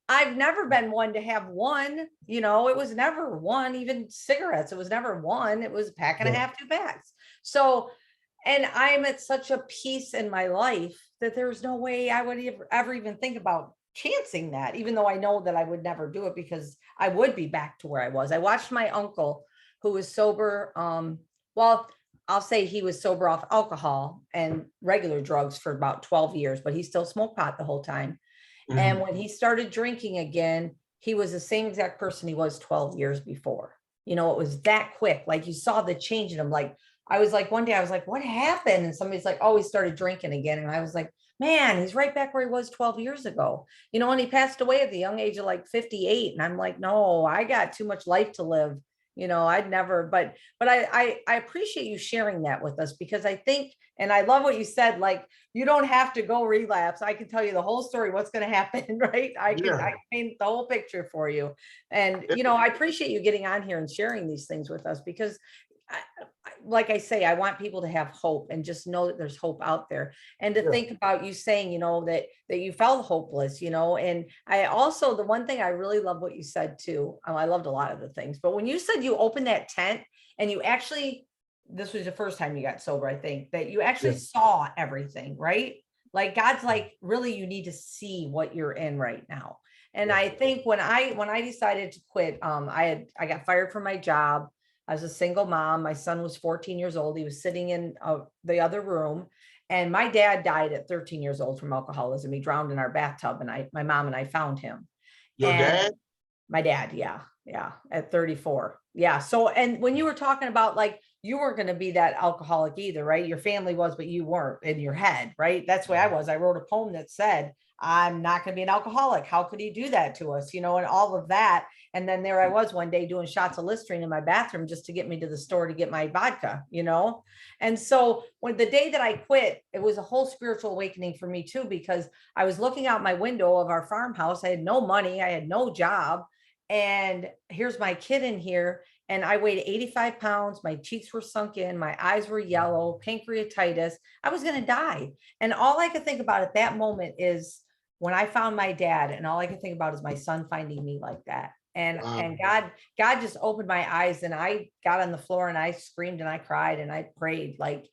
I've never been one to have one. It was never one, even cigarettes. It was never one. It was a pack and a half, 2 packs. So, and I'm at such a peace in my life that there's no way I would ever even think about chancing that, even though I know that I would never do it because I would be back to where I was. I watched my uncle who was sober. Well, I'll say he was sober off alcohol and regular drugs for about 12 years, but he still smoked pot the whole time. And when he started drinking again, he was the same exact person he was 12 years before. It was that quick. Like you saw the change in him. Like I was like, one day I was like, what happened? And somebody's like, oh, he started drinking again. And I was like, man, he's right back where he was 12 years ago. And he passed away at the young age of like 58. And I'm like, no, I got too much life to live. I'd never, but I appreciate you sharing that with us because I think, and I love what you said, like, you don't have to go relapse. I can tell you the whole story, what's going to happen, right? I can paint the whole picture for you. And, I appreciate you getting on here and sharing these things with us because like I say, I want people to have hope and just know that there's hope out there. And to think about you saying, that you felt hopeless, and I also, the one thing I really love what you said too, I loved a lot of the things, but when you said you opened that tent and you actually, this was the first time you got sober, I think, that you actually saw everything, right? Like God's like, really, you need to see what you're in right now. And I think when I decided to quit, I got fired from my job. I was a single mom. My son was 14 years old. He was sitting in the other room. And my dad died at 13 years old from alcoholism. He drowned in our bathtub and my mom and I found him. Your dad? My dad, yeah, at 34. Yeah. So, and when you were talking about like, you weren't going to be that alcoholic either, right? Your family was, but you weren't in your head, right? That's the way I was. I wrote a poem that said, I'm not going to be an alcoholic. How could he do that to us? And all of that. And then there I was one day doing shots of Listerine in my bathroom just to get me to the store to get my vodka, And so when the day that I quit, it was a whole spiritual awakening for me too, because I was looking out my window of our farmhouse. I had no money. I had no job. And here's my kid in here. And I weighed 85 pounds. My cheeks were sunk in. My eyes were yellow, pancreatitis. I was going to die. And all I could think about at that moment is when I found my dad, and all I could think about is my son finding me like that. And God just opened my eyes, and I got on the floor and I screamed and I cried and I prayed, like,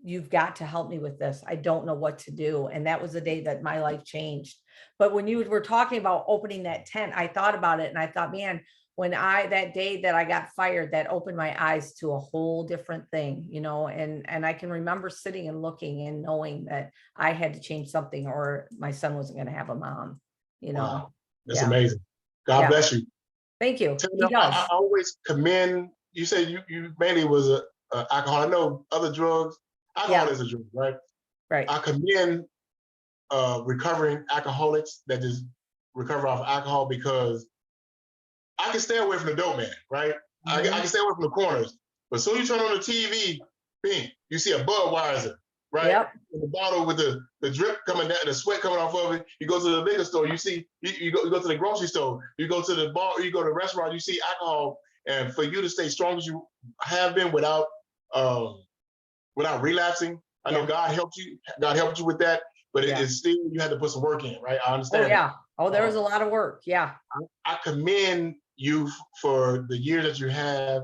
you've got to help me with this. I don't know what to do. And that was the day that my life changed. But when you were talking about opening that tent, I thought about it and I thought, man, that day that I got fired, that opened my eyes to a whole different thing, and I can remember sitting and looking and knowing that I had to change something or my son wasn't going to have a mom, Wow. That's amazing. God bless you. Thank you. He does. I always commend, you said you mainly was a alcohol. I know other drugs, alcohol is a drug, right? Right. I commend recovering alcoholics that just recover off alcohol because I can stay away from the dope man, right? I can stay away from the corners, But as soon as you turn on the TV, bing, you see a Budweiser, right? Yep. In the bottle with the drip coming down, the sweat coming off of it. You go to the liquor store, you see, you go to the grocery store, you go to the bar, you go to the restaurant, you see alcohol. And for you to stay strong as you have been without relapsing, I know God helped you with that, but it's still, you had to put some work in, right? I understand. Oh, yeah. Oh, there was a lot of work. Yeah. I commend you for the years that you have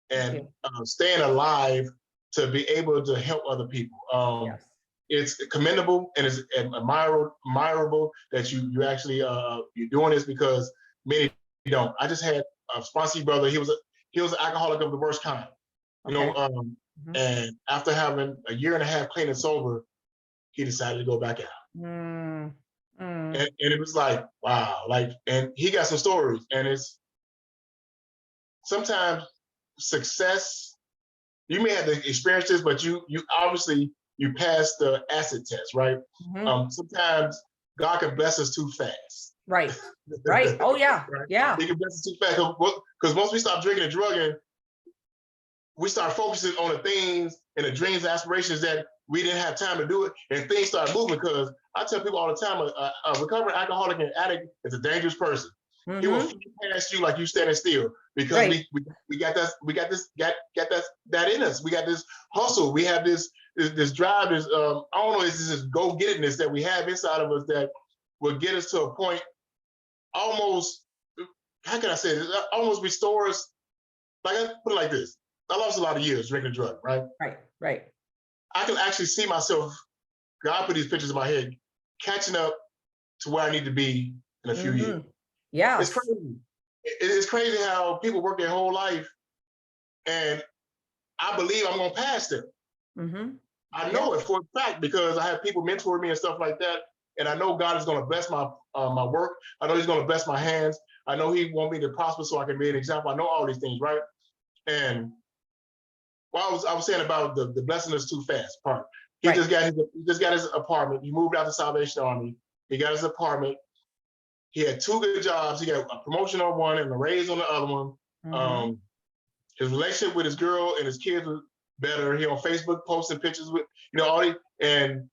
and staying alive to be able to help other people. Yes. It's commendable and it's admirable that you actually you're doing this, because many don't. I just had a sponsee brother. He was an alcoholic of the worst kind. You know, and after having a year and a half clean and sober, he decided to go back out. And it was like, wow, like, and he got some stories, and it's sometimes success, you may have to experience this, but you obviously you passed the acid test, right? Sometimes God can bless us too fast. Right. Right. Oh, yeah. Right? Yeah. He can bless us too fast, because once we stop drinking and drugging, we start focusing on the things and the dreams and aspirations that we didn't have time to do it, and things start moving. Because I tell people all the time, a recovering alcoholic and addict is a dangerous person. He will fly past you like you standing still, because we got that in us. We got this hustle. We have this drive. This I don't know. It's this go-gettedness that we have inside of us that will get us to a point. Almost, how can I say this? Almost restores. Like, I put it like this. I lost a lot of years drinking a drug, right? Right. I can actually see myself, God put these pictures in my head, catching up to where I need to be in a few years. Yeah. It's crazy. It's crazy how people work their whole life, and I believe I'm going to pass them. I know it for a fact, because I have people mentor me and stuff like that, and I know God is going to bless my my work. I know He's going to bless my hands. I know He wants me to prosper so I can be an example. I know all these things, right? And I was saying about the blessing us too fast part. He just got his apartment. He moved out to Salvation Army. He got his apartment. He had 2 good jobs. He got a promotion on one and a raise on the other one. His relationship with his girl and his kids was better. He on Facebook posting pictures with, all these, and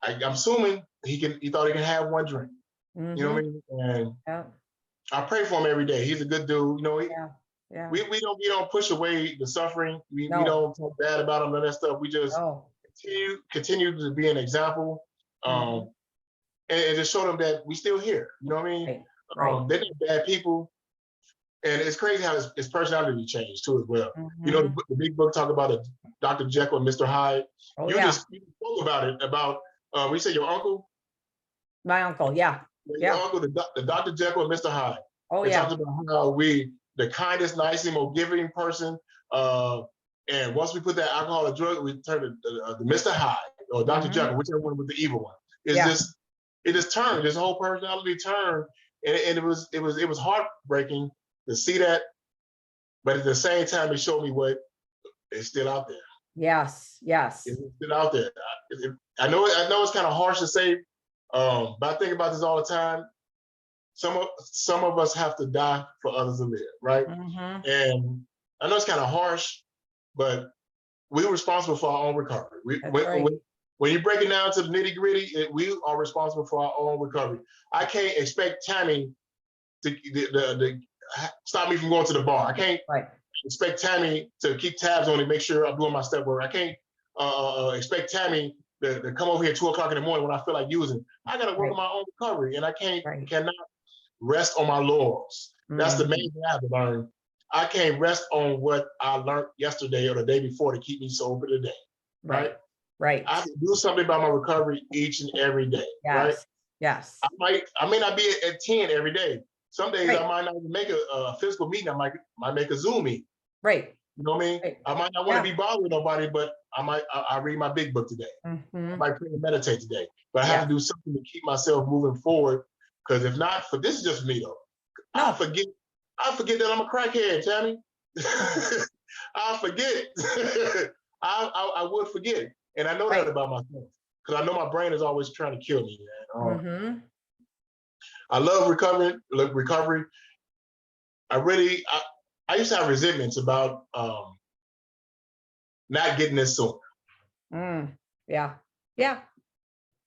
I'm assuming he thought he can have one drink. You know what I mean? And I pray for him every day. He's a good dude. We don't push away the suffering. We don't talk bad about him and that stuff. We just continue to be an example, and just show them that we still here. You know what I mean? They're not bad people, and it's crazy how his personality changed too as well. The big book talk about Dr. Jekyll and Mr. Hyde. You spoke about it. About we said your uncle. My uncle, your uncle, the Dr. Jekyll and Mr. Hyde. Oh, it talks about how the kindest, nicest, most giving person. And once we put that alcohol or drug, we turn to Mr. Hyde or Dr. Jekyll, whichever one was the evil one. It just turned. His whole personality turned, and it was heartbreaking to see that. But at the same time, it showed me what is still out there. Yes. It's still out there. I know it's kind of harsh to say, but I think about this all the time. Some of us have to die for others to live, right? And I know it's kind of harsh, but we're responsible for our own recovery. When you break it down to the nitty gritty, we are responsible for our own recovery. I can't expect Tammy to stop me from going to the bar. I can't expect Tammy to keep tabs on it, make sure I'm doing my step work. I can't expect Tammy to come over here at 2 o'clock in the morning when I feel like using. I got to work on my own recovery, and I cannot rest on my laurels. That's the main thing I have to learn. I can't rest on what I learned yesterday or the day before to keep me sober today. Right. I have to do something about my recovery each and every day. Right. Yes. I may not be at 10 every day. Some days I might not even make a physical meeting. I might make a Zoom meeting. Right. You know what I mean? I might not want to be bothered with nobody, but I read my big book today. I might pray and meditate today. But I have to do something to keep myself moving forward. Because if not, this is just me though. I forget that I'm a crackhead, Tammy. I forget it. I would forget. And I know that about myself. Because I know my brain is always trying to kill me, man. I love recovery. I I used to have resentments about not getting this soon. Yeah. Yeah.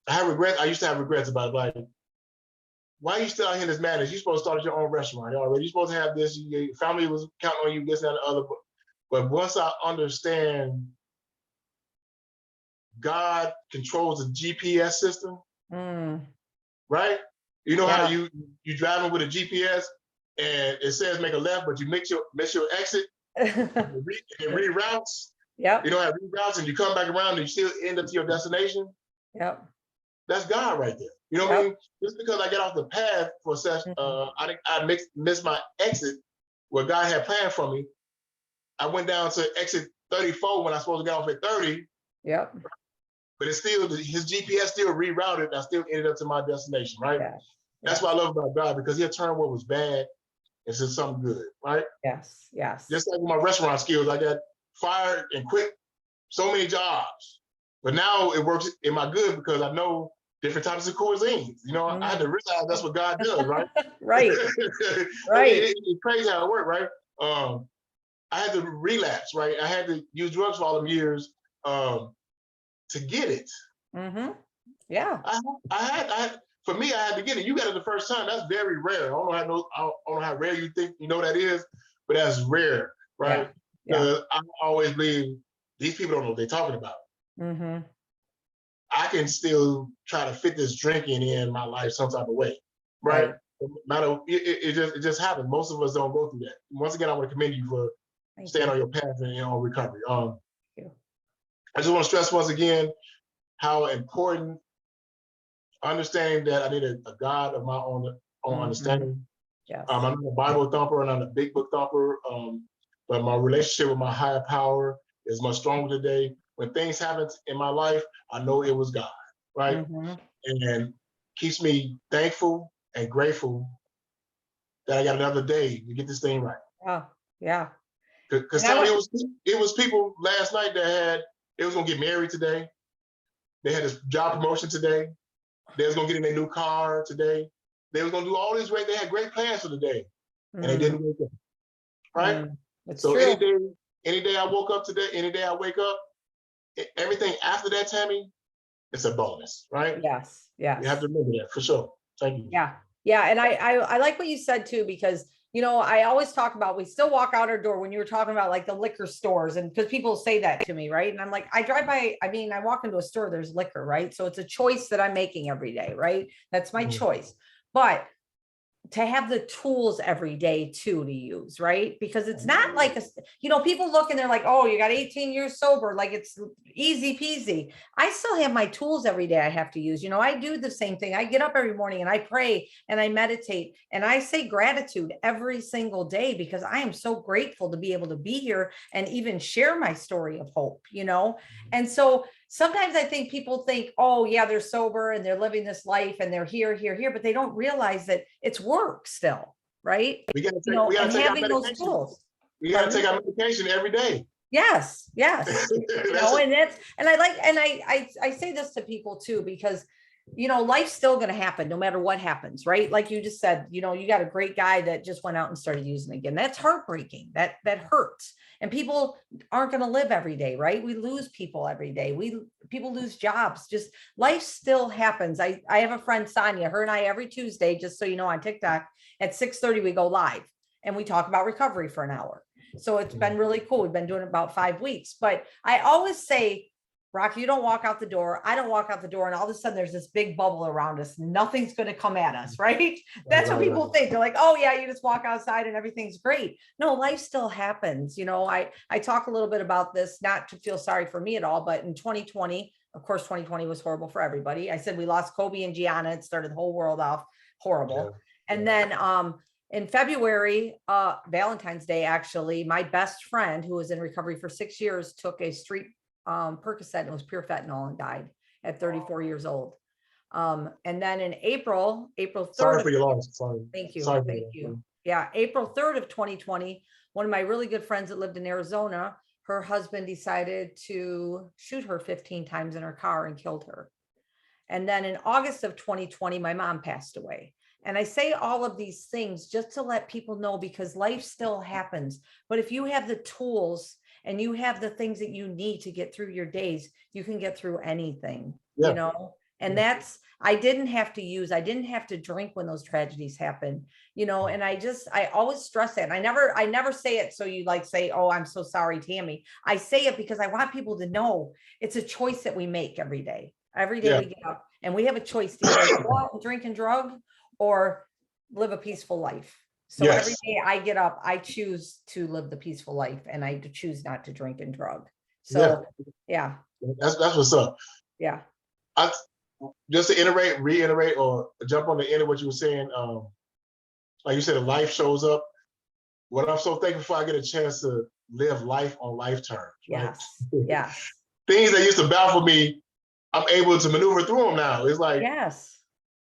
I have regrets. I used to have regrets about like, why are you still out here in this madness? You're supposed to start your own restaurant already. You're supposed to have this. Your family was counting on you, this, that, and the other. But once I understand God controls the GPS system, right? You know how you driving with a GPS and it says make a left, but you miss your exit, and it reroutes. Yep. You know how it reroutes, and you come back around and you still end up to your destination. Yep. That's God right there. You know what I mean? Just because I get off the path for a session, I missed my exit where God had planned for me. I went down to exit 34 when I was supposed to get off at 30. Yep. But it's still, his GPS still rerouted. And I still ended up to my destination, right? Yeah. That's what I love about God, because he'll turn what was bad into something good, right? Yes. Yes. Just like with my restaurant skills, I got fired and quit so many jobs. But now it works in my good because I know different types of cuisines. You know, I had to realize that's what God does, right? Right. Right. It's crazy how it worked, right? I had to relapse, right? I had to use drugs for all them years to get it. Yeah. For me, I had to get it. You got it the first time. That's very rare. I don't know how rare you think you know that is, but that's rare, right? Yeah. I always believe these people don't know what they're talking about. I can still try to fit this drinking in my life some type of way, right? It just happens. Most of us don't go through that. Once again, I want to commend you for staying on your path and on recovery. I just want to stress once again how important understanding that I need a God of my own understanding. Yes. I'm not a Bible thumper and I'm a big book thumper, but my relationship with my higher power is much stronger today. When things happen in my life, I know it was God, right? And keeps me thankful and grateful that I got another day to get this thing right. Oh, yeah. Because it was people last night that they was gonna get married today. They had this job promotion today. They was gonna get in their new car today. They was gonna do all these they had great plans for the day, and they didn't wake up. Right? So true. Any day I woke up today, any day I wake up, everything after that, Tammy, it's a bonus, right? Yes. Yes. You have to remember that for sure. Thank you. Yeah. Yeah. And I like what you said too, because I always talk about, we still walk out our door when you were talking about like the liquor stores, and because people say that to me, right? And I'm like, I drive by, I walk into a store, there's liquor, right? So it's a choice that I'm making every day, right? That's my choice. But to have the tools every day too to use, right? Because it's not like people look and they're like, oh, you got 18 years sober, like it's easy peasy. I still have my tools every day I have to use. I do the same thing. I get up every morning and I pray and I meditate and I say gratitude every single day, because I am so grateful to be able to be here and even share my story of hope. And so sometimes I think people think, oh yeah, they're sober and they're living this life and they're here, but they don't realize that it's work still, right? We gotta take our medication. We gotta take our medication every day. Yes. And I say this to people too, because life's still going to happen no matter what happens, right? Like you just said, you got a great guy that just went out and started using again. That's heartbreaking. That hurts. And people aren't going to live every day, right? We lose people every day. People lose jobs. Just life still happens. I have a friend, Sonia, her and I every Tuesday, just so you know, on TikTok at 6:30, we go live and we talk about recovery for an hour. So it's been really cool. We've been doing it about 5 weeks, but I always say, Rocky, you don't walk out the door. I don't walk out the door. And all of a sudden there's this big bubble around us. Nothing's going to come at us, right? That's what people think. They're like, oh yeah, you just walk outside and everything's great. No, life still happens. I talk a little bit about this, not to feel sorry for me at all, but in 2020, of course, 2020 was horrible for everybody. I said, we lost Kobe and Gianna. It started the whole world off horrible. Yeah. And then, in February, Valentine's Day, actually, my best friend who was in recovery for 6 years took a street Percocet, and it was pure fentanyl, and died at 34 years old. And then in April 3rd. Sorry for your loss. Sorry. Thank you. Thank you. Yeah. April 3rd of 2020, one of my really good friends that lived in Arizona, her husband decided to shoot her 15 times in her car and killed her. And then in August of 2020, my mom passed away. And I say all of these things just to let people know, because life still happens. But if you have the tools and you have the things that you need to get through your days, you can get through anything, Yeah. you know? And that's, I didn't have to drink when those tragedies happened, you know, and I always stress that. And I never say it so you like say, oh, I'm so sorry, Tammy. I say it because I want people to know it's a choice that we make every day. Every day Yeah. we get up and we have a choice to either go out and drink and drug or live a peaceful life. So every day I get up, I choose to live the peaceful life, and I choose not to drink and drug. So yeah. That's what's up. Yeah. I just to reiterate, or jump on the end of what you were saying. Like you said, life shows up. What I'm so thankful for, I get a chance to live life on life terms. Right? Yes. Yes. Things that used to baffle me, I'm able to maneuver through them now. It's like, yes.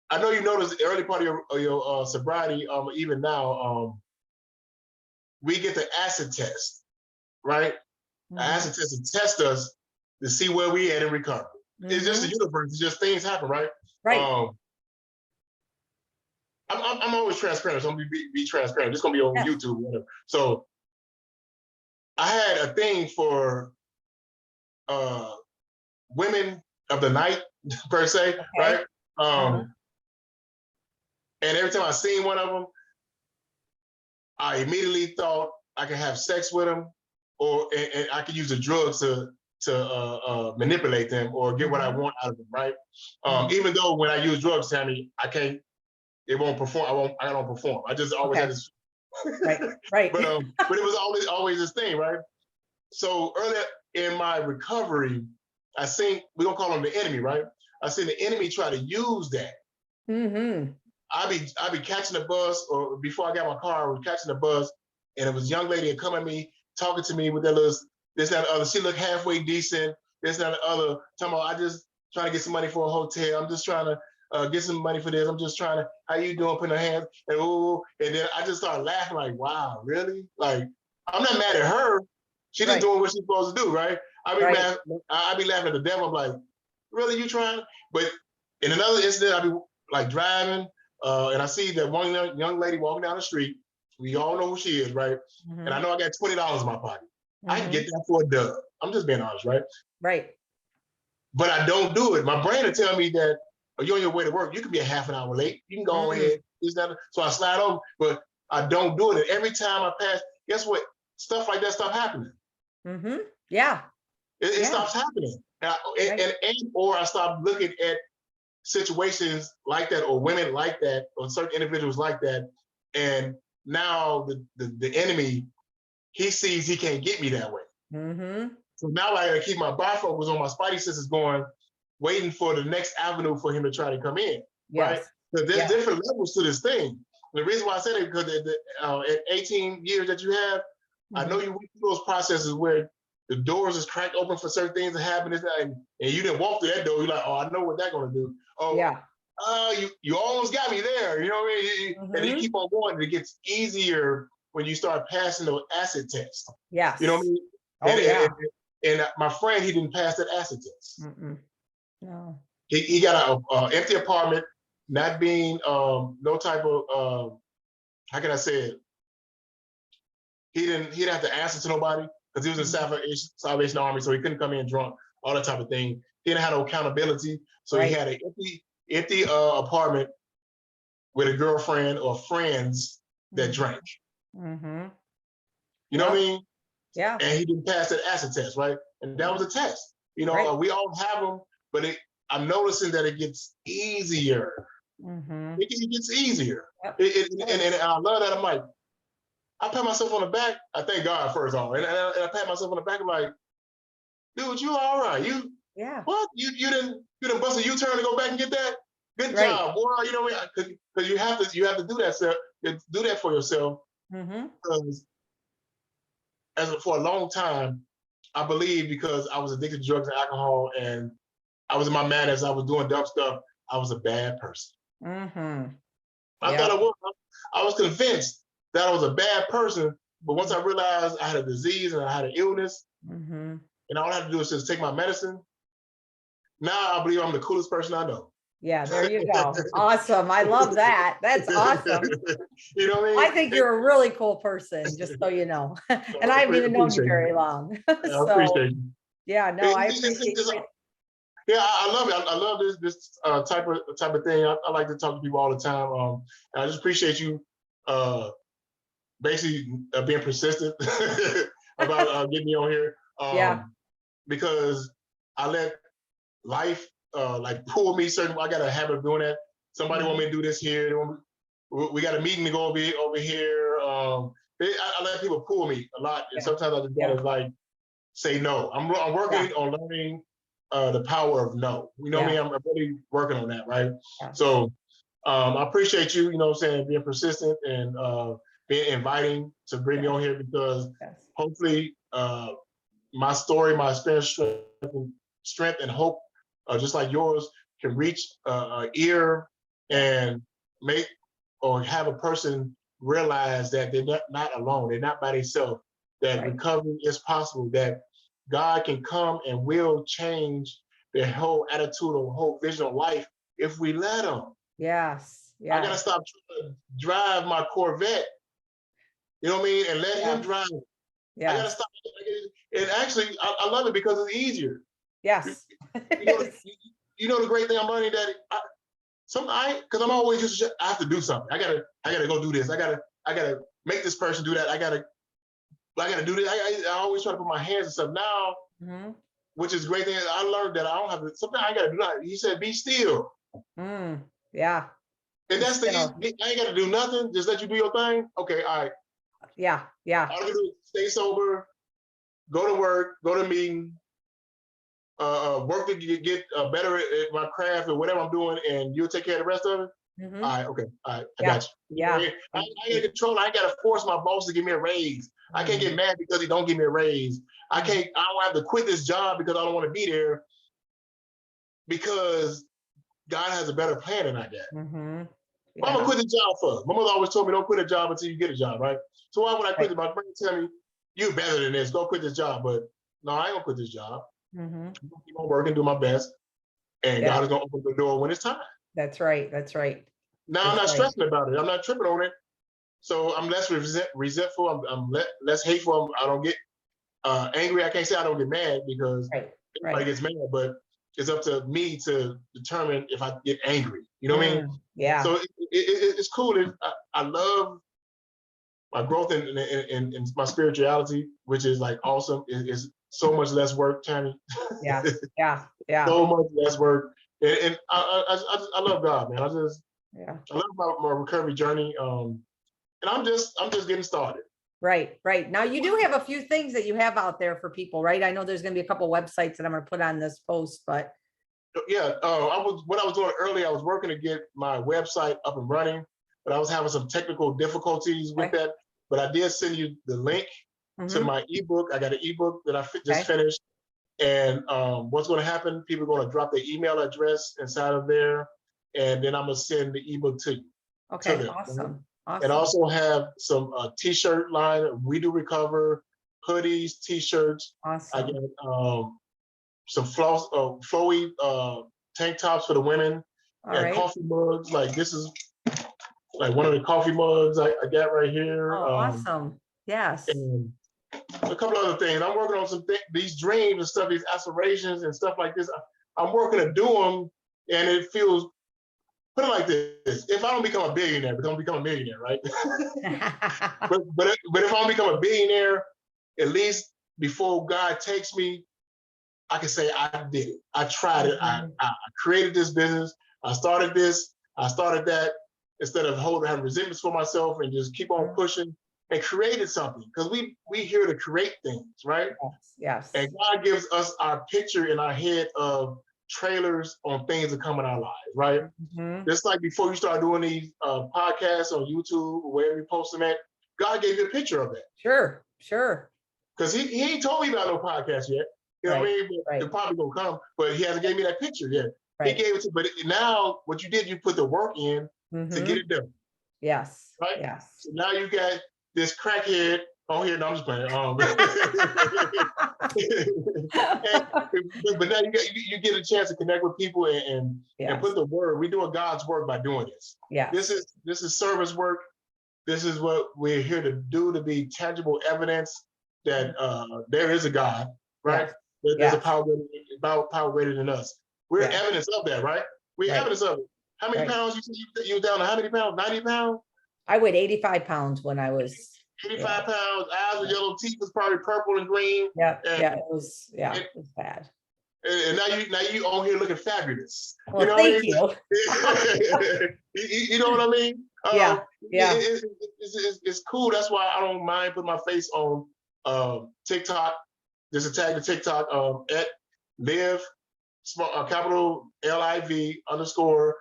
I know you noticed the early part of your sobriety, even now, we get the acid test, right? Mm-hmm. Acid test to test us to see where we at in recovery. Mm-hmm. It's just the universe. It's just things happen, right? Right. I'm always transparent. So I'm gonna be transparent. It's gonna be on YouTube, whatever. So I had a thing for women of the night, per se, right? And every time I seen one of them, I immediately thought I could have sex with them, and I could use the drugs to manipulate them or get what I want out of them, right? Even though when I use drugs, Tammy, I can't. It won't perform. I don't perform. I just always had this. Right. But it was always this thing, right? So earlier in my recovery, I seen, we don't call them the enemy, right? I seen the enemy try to use that. Mm-hmm. I'd be catching the bus, or before I got my car, I was catching the bus, and it was a young lady that come at me, talking to me with that little, this, that, and the other. She looked halfway decent, this, that, and the other. Talking about, I just trying to get some money for a hotel. I'm just trying to get some money for this. I'm just trying to, how you doing? Putting her hands, and ooh, and then I just started laughing like, wow, really? Like, I'm not mad at her. She's just doing what she's supposed to do, right? I be laughing at the devil. I'm like, really, you trying? But in another incident, I'd be like driving, and I see that one young lady walking down the street. We all know who she is, right? And I know I got $20 in my pocket. I can get that for a dub. I'm just being honest, right? Right. But I don't do it. My brain will tell me that, oh, you're on your way to work. You can be a half an hour late. You can go ahead. So I slide over, but I don't do it. And every time I pass, guess what? Stuff like that stuff happening. Yeah. It stops happening. Or I stop looking at situations like that, or women like that, or certain individuals like that. And now the enemy, he sees he can't get me that way. So now I gotta keep my bifocals on, my spidey senses going, waiting for the next avenue for him to try to come in, right? Because there's different levels to this thing. The reason why I said it, because at 18 years that you have, I know you went through those processes where the doors is cracked open for certain things to happen, and you didn't walk through that door. You're like, oh, I know what that's gonna do. You almost got me there. You know what I mean? And you keep on going. And it gets easier when you start passing those acid tests. Yes. You know what I mean? And my friend, he didn't pass that acid test. No. He got an empty apartment, not being no type of how can I say it? He didn't have to answer to nobody, because he was in Salvation Army, so he couldn't come in drunk, all that type of thing. He didn't have no accountability, so he had an empty apartment with a girlfriend or friends that drank. You know what I mean? Yeah. And he didn't pass that acid test, right? And that was a test. You know, we all have them, but I'm noticing that it gets easier. It gets easier. And I love that. I'm like, I pat myself on the back. I thank God first of all, and I pat myself on the back. I'm like, dude, you all right? What? You didn't bust a U-turn to go back and get that? Good job, boy. You know what I mean? Because you have to do that, do that for yourself. Because for a long time, I believe, because I was addicted to drugs and alcohol, and I was in my madness, I was doing dumb stuff, I was a bad person. I thought I was convinced that I was a bad person, but once I realized I had a disease and I had an illness, and all I had to do is just take my medicine, now I believe I'm the coolest person I know. Yeah, there you go. Awesome. I love that. That's awesome. You know what I I mean? think you're a really cool person, just so you know. And I haven't even known you Appreciate very you. long. I So appreciate you. yeah, no, I It's- appreciate it's- you. yeah, I love it. I love this type of thing. I like to talk to people all the time. And I just appreciate you basically being persistent about getting me on here. Yeah. Because I let life like pull me certain. I got a habit of doing that. Somebody want me to do this here. We got a meeting to go over here. I let people pull me a lot, and Yeah. sometimes I just gotta like say no. I'm working on learning the power of no. You know what I mean? I'm really working on that, right? Yeah. So I appreciate you. You know what I'm saying? Being persistent and being inviting to bring me on here because hopefully my story, my experience, strength and hope, just like yours, can reach an ear and make or have a person realize that they're not alone. They're not by themselves. That recovery is possible. That God can come and will change their whole attitude or whole vision of life if we let Him. Yes. I gotta stop trying to drive my Corvette. You know what I mean? And let Him drive. I gotta stop. And actually, I love it because it's easier. Yes. You know the great thing I'm learning that because I'm always just I have to do something. I gotta go do this. I gotta make this person do that. I gotta do this. I always try to put my hands and stuff now, which is a great thing. I learned that I don't have to. Sometimes I gotta do that. He said, "Be still." Yeah. And that's the easy. I ain't gotta do nothing. Just let you do your thing. Okay, all right. Yeah. Yeah. All I gotta do is stay sober, go to work, go to meeting, work to get better at my craft or whatever I'm doing, and you'll take care of the rest of it. All right, okay, all right, I got you. Yeah. I gotta control. I gotta force my boss to give me a raise. I can't get mad because he don't give me a raise. I don't have to quit this job because I don't want to be there because God has a better plan than I got. What am I gonna quit the job for? My mother always told me don't quit a job until you get a job, right? So why would I quit it? My friend tell me, you're better than this, go quit this job. But no, I ain't gonna quit this job. I'm gonna keep on working, do my best, and God is gonna open the door when it's time. That's right. That's right. Now I'm not stressing about it. I'm not tripping on it. So I'm less resentful. I'm less hateful. I don't get angry. I can't say I don't get mad because everybody gets mad, but it's up to me to determine if I get angry. You know what I mean? Yeah. So it's cool. I love my growth in my spirituality, which is like awesome. It's so much less work, Tammy. Yeah. Yeah. Yeah. So much less work. And I love God, man. I love my recovery journey. And I'm just getting started. Right. Right. Now you do have a few things that you have out there for people, right? I know there's going to be a couple websites that I'm going to put on this post, but yeah, what I was doing earlier, I was working to get my website up and running, but I was having some technical difficulties with that. But I did send you the link to my ebook. I got an ebook that I just finished. And what's going to happen, people are going to drop their email address inside of there, and then I'm going to send the ebook to you. Okay, awesome. And also have some t-shirt line. We do recover, hoodies, t-shirts. Awesome. I got some flowy tank tops for the women, and coffee mugs. Like this is like one of the coffee mugs I got right here. Oh, awesome. Yes. And a couple other things. I'm working on these dreams and stuff, these aspirations and stuff like this. I'm working to do them, and it feels. Put it like this: if I don't become a billionaire, because I'm gonna become a millionaire, right? but if I don't become a billionaire, at least before God takes me, I can say I did it. I tried it. I created this business. I started this. I started that. Instead of having resentments for myself and just keep on pushing and created something. Because we here to create things, right? Yes. And God gives us our picture in our head of trailers on things that come in our lives, right? Just like before you start doing these podcasts on YouTube or wherever you post them at, God gave you a picture of that. Sure, sure. Because he ain't told me about no podcast yet. You know what I mean? They're probably gonna come, but he hasn't gave me that picture yet. He gave it to, but now what you did, you put the work in to get it done. Yes. Right? Yes. So now you got this crackhead on here. No, I'm just playing. But now you get a chance to connect with people and Yes. put the word. We're doing God's work by doing this. Yeah. This is service work. This is what we're here to do, to be tangible evidence that there is a God, right? Yes. There's a Yes. power greater than us. We're Yeah. evidence of that, right? We're Right. evidence of it. How many Right. pounds you were down to? How many pounds? 90 pounds? I weighed 85 pounds when I was, 85 pounds. Eyes were yellow, teeth was probably purple and green. yeah, And, yeah, it was bad. and now you on here looking fabulous. Well, You know what I thank mean? you. You know what I mean? Yeah. Yeah. It's cool. That's why I don't mind putting my face on TikTok. Just a tag to TikTok at live capital LIV underscore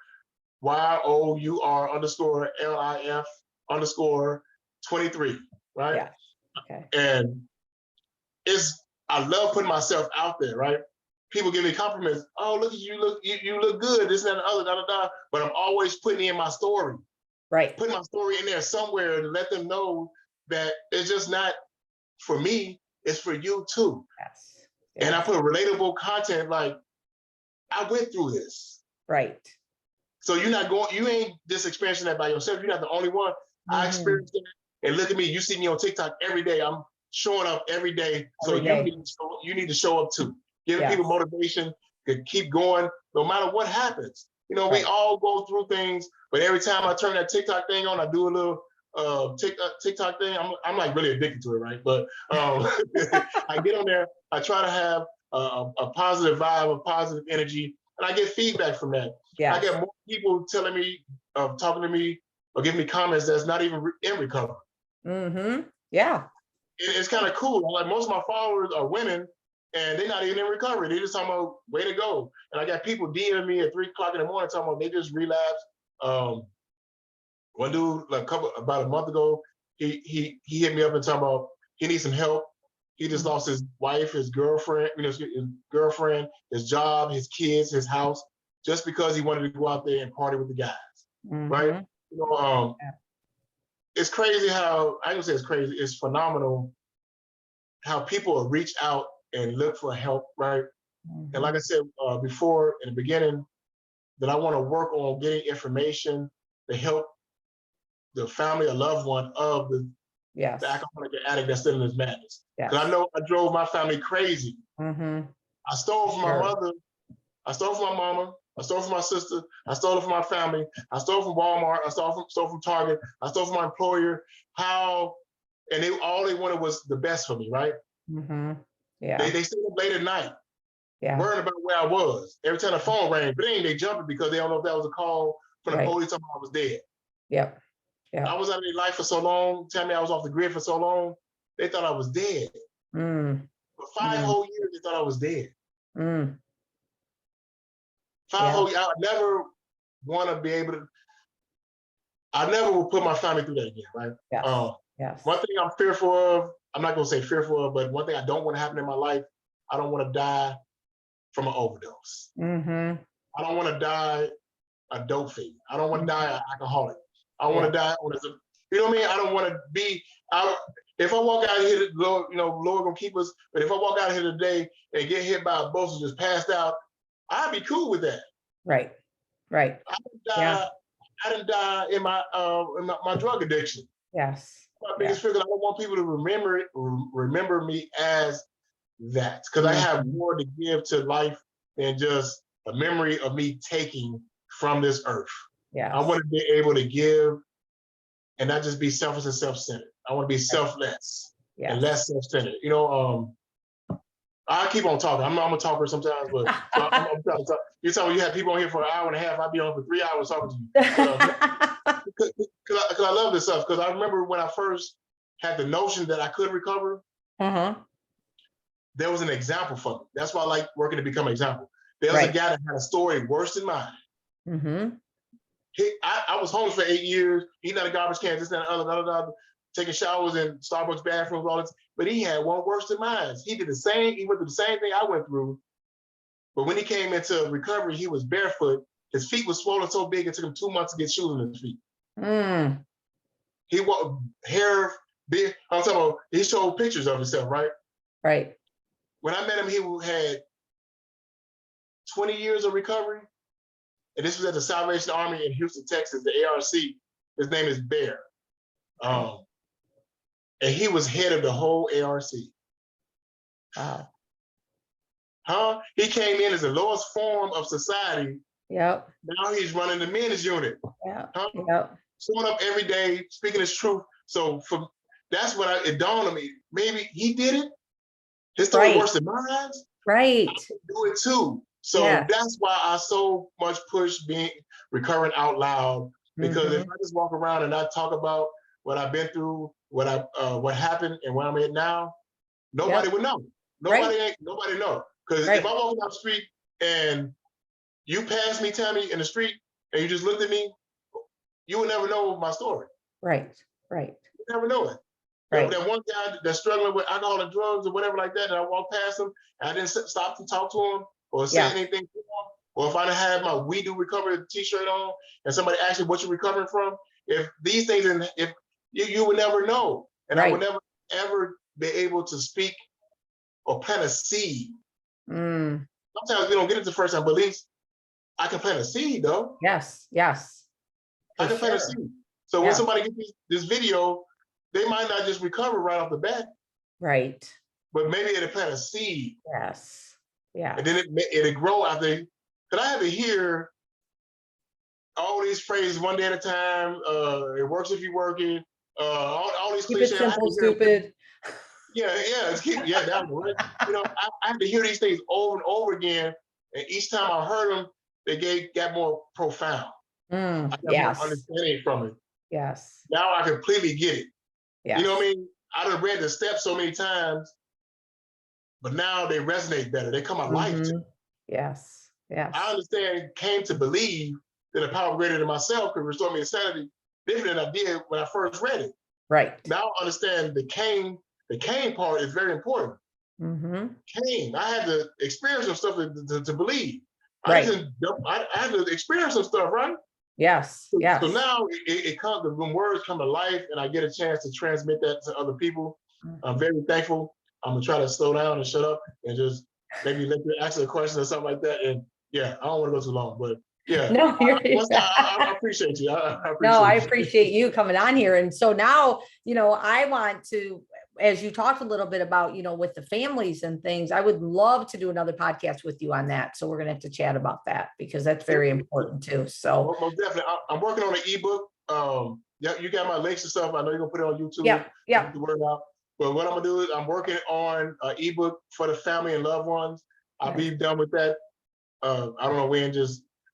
YOUR underscore LIF underscore 23, right? Yeah. Okay. And I love putting myself out there, right? People give me compliments. Oh, look at you, you look good, this and that and the other, da, da, da. But I'm always putting in my story. Right. Putting my story in there somewhere to let them know that it's just not for me, it's for you too. Yes. And I Yes. put relatable content like, I went through this. Right. So you ain't just experiencing that by yourself. You're not the only one. I experienced it. And look at me, you see me on TikTok every day. I'm showing up every day. So Every day. you need to show up too. Giving people motivation to keep going no matter what happens. You know, we all go through things, but every time I turn that TikTok thing on, I do a little TikTok thing. I'm like really addicted to it, right? But I get on there, I try to have a positive vibe, a positive energy, and I get feedback from that. Yes. I get more people telling me, talking to me, or giving me comments that's not even in recovery. Mm-hmm. Yeah. It's kind of cool. Like most of my followers are women, and they're not even in recovery. They just talking about way to go. And I got people DMing me at 3 o'clock in the morning talking about they just relapsed. One dude, about a month ago, he hit me up and talking about he needs some help. He just lost his wife, his girlfriend, his girlfriend, his job, his kids, his house, just because he wanted to go out there and party with the guys, right? You know, it's crazy how, I don't say it's crazy, it's phenomenal how people will reach out and look for help, right? And like I said before in the beginning, that I want to work on getting information to help the family or loved one of the alcoholic addict that's still in his madness. Because I know I drove my family crazy. I stole from my mother, I stole from my mama, I stole from my sister, I stole from my family, I stole from Walmart, I stole from Target, I stole from my employer. And all they wanted was the best for me, right? They stayed up late at night, worrying about where I was. Every time the phone rang, bling, they jumping because they don't know if that was a call from the police telling me I was dead. I was out of their life for so long, telling me I was off the grid for so long, they thought I was dead. For 5 whole years, they thought I was dead. 5 whole years, I would never want to be able to, I never will put my family through that again, right? One thing I'm fearful of, I'm not going to say fearful of, but one thing I don't want to happen in my life, I don't want to die from an overdose. I don't want to die a dope fiend. I don't want to die an alcoholic. I want to die on you know what I mean? I don't want to be, if I walk out here, Lord, Lord gonna keep us, but if I walk out here today and get hit by a bus and just passed out, I'd be cool with that. Right. I didn't die in my drug addiction. Yes. My biggest fear, I don't want people to remember me as that, because I have more to give to life than just a memory of me taking from this earth. I want to be able to give and not just be selfish and self-centered. I want to be selfless and less self-centered. I keep on talking. I'm a talker sometimes, but so I'm trying to talk. You tell me you have people on here for an hour and a half. I'll be on for 3 hours talking to you. Because I love this stuff. Because I remember when I first had the notion that I could recover, there was an example for me. That's why I like working to become an example. There was a guy that had a story worse than mine. I was homeless for 8 years, eating out of garbage cans, this, that, and other, taking showers in Starbucks bathrooms, all this. But he had one worse than mine. He went through the same thing I went through. But when he came into recovery, he was barefoot. His feet were swollen so big, it took him 2 months to get shoes on his feet. He hair big. I'm talking about, he showed pictures of himself, right? Right. when I met him, he had 20 years of recovery. And this was at the Salvation Army in Houston, Texas, the ARC. His name is Bear. And he was head of the whole ARC. Wow. Huh? He came in as the lowest form of society. Yep. Now he's running the men's unit. Yeah. Huh? Yep. Showing up every day, speaking his truth. So that's what it dawned on me. Maybe he did it. His story worse than mine. Right. I can do it too. So that's why I so much push being recurring out loud. Because if I just walk around and I talk about what I've been through, what happened, and where I'm at now, nobody would know. Nobody know. Because if I'm walking down the street and you pass me, Tammy, in the street, and you just looked at me, you would never know my story. Right. You never know it. Right. That one guy that's struggling with alcohol and drugs or whatever like that, and I walked past him, and I didn't stop to talk to him or say anything to him. Or if I didn't have my We Do Recovery t-shirt on, and somebody asked me what you're recovering from, if these things, if you would never know. And I would never, ever be able to speak or plant a seed. Sometimes we don't get it the first time, but at least I can plant a seed, though. Yes. I can plant a seed. So when somebody gets this video, they might not just recover right off the bat. Right. But maybe it'll plant a seed. Yes. Yeah. And then it'll grow out there. Because I have to hear all these phrases one day at a time. It works if you're working. All these Keep cliches. it simple, stupid. That one. You know, I have to hear these things over and over again. And each time I heard them, they got more profound. I got more understanding from it. Yes. Now I completely get it. Yes. You know what I mean? I done read the steps so many times, but now they resonate better. They come alive to me. Yes. I understand, came to believe that a power greater than myself could restore me to sanity different than I did when I first read it. Right. Now I understand the Cain part is very important. Cain, I had to experience some stuff to believe. I had to experience some stuff, right? Yes. So now it comes, when words come to life and I get a chance to transmit that to other people, I'm very thankful. I'm gonna try to slow down and shut up and just maybe let you ask a question or something like that. And I don't want to go too long, but no, I appreciate you. I appreciate you coming on here. And so now, I want to, as you talked a little bit about, with the families and things, I would love to do another podcast with you on that. So we're going to have to chat about that because that's very important too. So most definitely, I'm working on an ebook. You got my links and stuff. I know you're gonna put it on YouTube. Get the word out. But what I'm gonna do is I'm working on an ebook for the family and loved ones. I'll be done with that. I don't know when.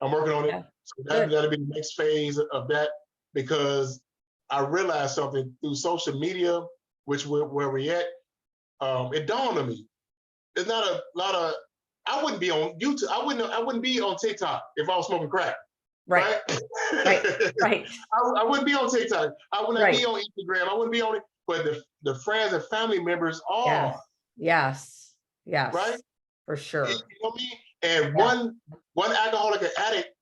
I'm working on it. So that'll be the next phase of that, because I realized something through social media, which where we're at. It dawned on me. There's not a lot of. I wouldn't be on YouTube. I wouldn't be on TikTok if I was smoking crack. Right. I wouldn't be on TikTok. I would not be on Instagram. I wouldn't be on it. But the friends and family members are. Yes. Right. For sure. You know what I mean? And one alcoholic or addict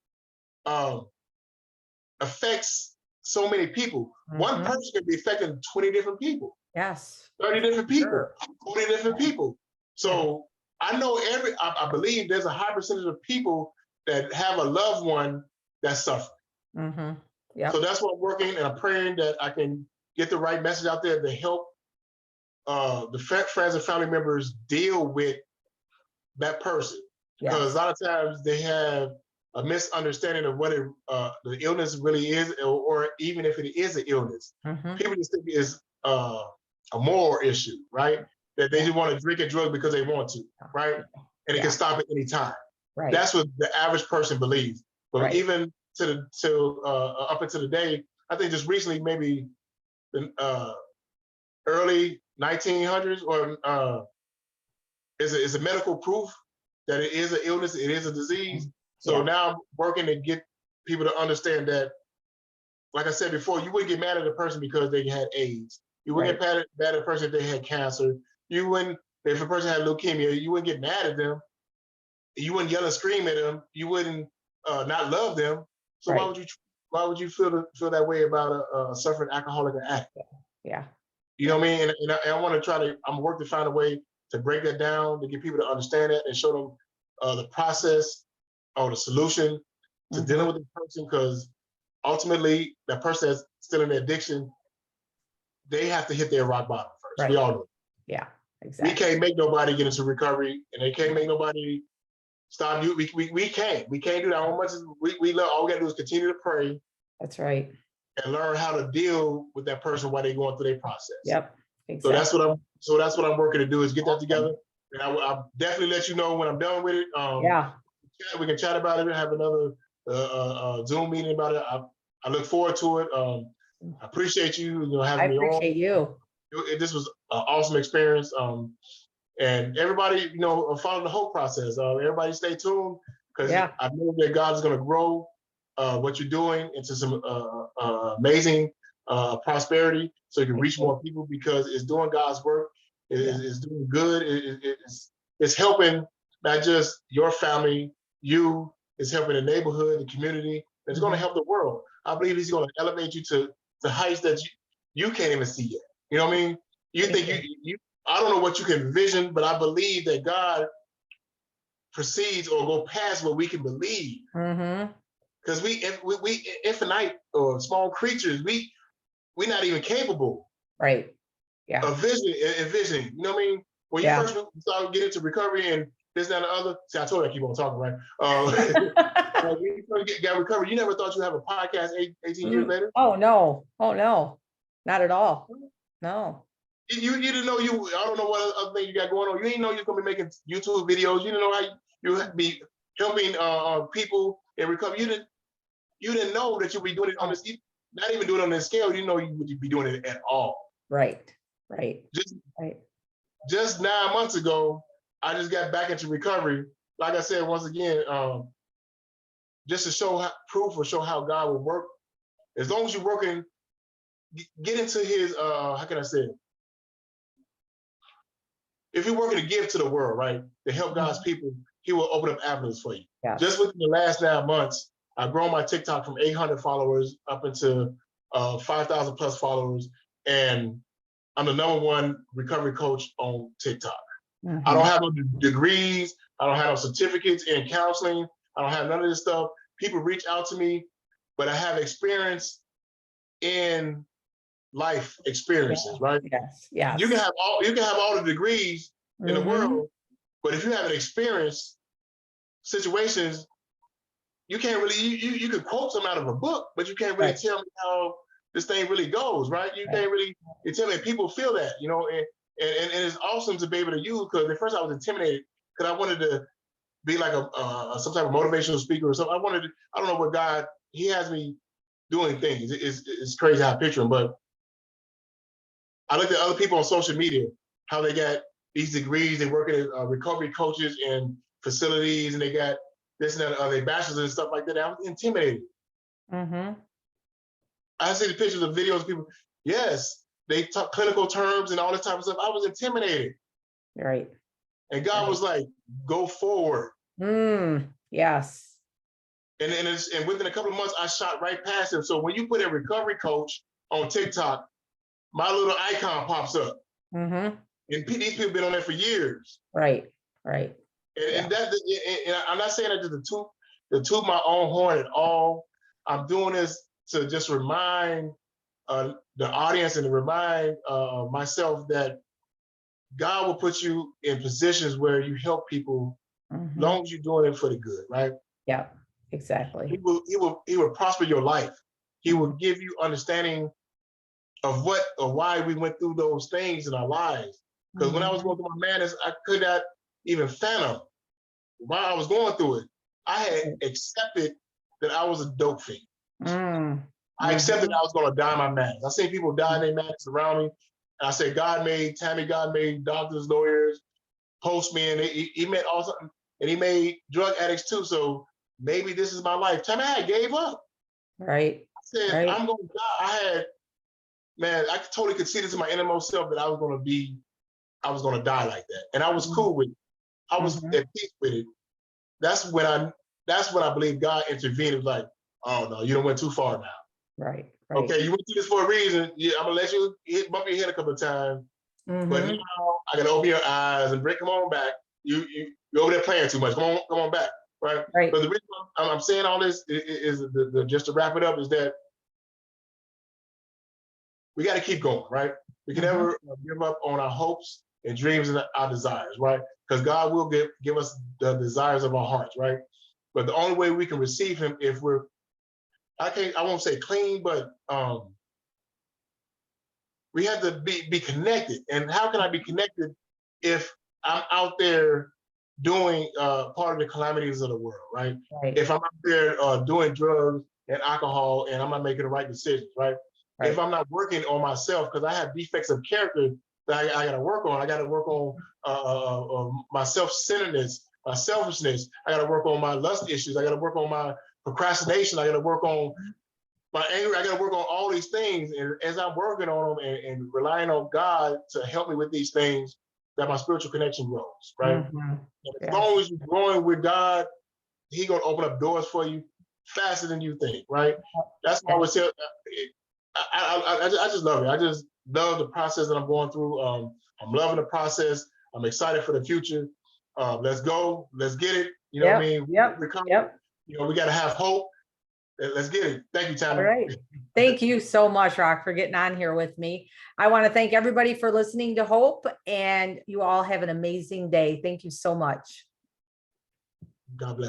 affects so many people. One person can be affecting 20 different people. Yes. 30 different people. 40 different people. So I know I believe there's a high percentage of people that have a loved one that's suffering. So that's what I'm working, and I'm praying that I can get the right message out there to help the friends and family members deal with that person. Because a lot of times they have a misunderstanding of what the illness really is, or even if it is an illness. People just think it's a moral issue, right? That they just want to drink and drug because they want to, right? And it can stop at any time. Right. That's what the average person believes. But even up until today, I think just recently, maybe the early 1900s, or is a medical proof that it is an illness, it is a disease. So now I'm working to get people to understand that, like I said before, you wouldn't get mad at a person because they had AIDS. You wouldn't get mad at a person if they had cancer. You wouldn't, if a person had leukemia, you wouldn't get mad at them. You wouldn't yell and scream at them. You wouldn't not love them. So why would you feel that way about a suffering alcoholic or addict? Yeah. You know what I mean? And I want to I'm working to find a way to break that down, to get people to understand it and show them the process or the solution to dealing with the person, because ultimately that person that's still in the addiction, they have to hit their rock bottom first. Right. We all know. Yeah, We exactly. can't make nobody get into recovery, and they can't make nobody stop you. We can't do that. How much we love, all we gotta do is continue to pray That's right. and learn how to deal with that person while they're going through their process. Yep. So Exactly. that's what I'm working to do, is get that together. And I'll definitely let you know when I'm done with it. Yeah. We can chat about it and have another Zoom meeting about it. I look forward to it. I appreciate you, I having me on. appreciate you. This was an awesome experience. And everybody, follow the whole process. Everybody stay tuned, because Yeah. I know that God is going to grow what you're doing into some amazing prosperity, so you can reach more people, because it's doing God's work. It's doing good. It's helping not just your family, it's helping the neighborhood, the community. It's going to help the world. I believe He's going to elevate you to heights that you can't even see yet. You know what I mean? You think you I don't know what you can envision, but I believe that God proceeds or go past what we can believe. Because we infinite or small creatures, we're not even capable. Right. Yeah. Of envisioning. You know what I mean? When you first start getting into recovery and this, that, and the other. See, I told you I keep on talking, right? When you first got recovery, you never thought you'd have a podcast 18 years later? Oh, no. Oh, no. Not at all. No. You didn't know I don't know what other thing you got going on. You didn't know you were going to be making YouTube videos. You didn't know how you would be helping people in recovery. You didn't know that you'd be doing it on this, not even doing it on this scale. You didn't know you would be doing it at all. Right. Right. Just 9 months ago, I just got back into recovery. Like I said, once again, just to show how God will work. As long as you're working, get into His, how can I say it? If you're working to give to the world, right, to help God's people, He will open up avenues for you. Yes. Just within the last 9 months, I've grown my TikTok from 800 followers up into 5,000 plus followers, and I'm the #1 recovery coach on TikTok. I don't have no degrees. I don't have no certificates in counseling. I don't have none of this stuff. People reach out to me, but I have experience in life experiences, right? Yes. Yes. You can have all the degrees in the world, but if you haven't experienced situations, you can't really, you can quote some out of a book, but you can't really tell me how this thing really goes, right? You can't really, you tell me people feel that, and it's awesome to be able to use, because at first I was intimidated because I wanted to be like some type of motivational speaker or something. I don't know what God, He has me doing things. It's crazy how I picture Him, but I looked at other people on social media, how they got these degrees, they working as recovery coaches in facilities, and they got this and that, they bachelors and stuff like that. I was intimidated. I see the pictures of videos of people, yes, they talk clinical terms and all this type of stuff. I was intimidated. Right. And God was like, go forward. Yes. And within a couple of months, I shot right past him. So when you put a recovery coach on TikTok, my little icon pops up. And these people have been on there for years. Right. Right. And I'm not saying that to toot my own horn at all. I'm doing this to just remind the audience and to remind myself that God will put you in positions where you help people, as long as you're doing it for the good, right? Yeah, exactly. He will prosper your life. He will give you understanding of what or why we went through those things in our lives. Because when I was going through my madness, I could not even fathom why I was going through it. I had accepted that I was a dope fiend. I accepted I was going to die in my madness. I seen people die in their madness around me. And I said, God made doctors, lawyers, postmen. He made all something, and He made drug addicts too. So maybe this is my life. Time I gave up. Right. I said, I'm going to die. I totally could see this in my innermost self that I was going to die like that. And I was cool with it. I was at peace with it. That's when I believe God intervened. It was like, oh no, you done went too far now. Right. Okay, you went through this for a reason. Yeah, I'm gonna let you bump your head a couple of times, But Mhm. now I gotta open your eyes and bring, come on back. You're over there playing too much. Come on back, right? Right. But the reason I'm saying all this is just to wrap it up is that we got to keep going, right? We can Mhm. never give up on our hopes and dreams and our desires, right? Because God will give us the desires of our hearts, right? But the only way we can receive Him if we're, I won't say clean, but we have to be connected. And how can I be connected if I'm out there doing part of the calamities of the world, right? Right. If I'm out there doing drugs and alcohol and I'm not making the right decisions, right? If Right. I'm not working on myself because I have defects of character that I got to work on, I got to work on my self-centeredness, my selfishness. I got to work on my lust issues. I got to work on my procrastination. I got to work on my anger. I got to work on all these things. And as I'm working on them and relying on God to help me with these things, that my spiritual connection grows, right? Mhm. And as Yes. long as you're growing with God, He gonna open up doors for you faster than you think, right? That's why I Yes. would say I just love it. I just love the process that I'm going through. I'm loving the process. I'm excited for the future. Let's go. Let's get it. You know what I Yep. mean? Yep. We're coming. Yep. You know, we got to have hope. Let's get it. Thank you, All Tammy. right. Thank you so much, Rock, for getting on here with me. I want to thank everybody for listening to Hope, and you all have an amazing day. Thank you so much. God bless.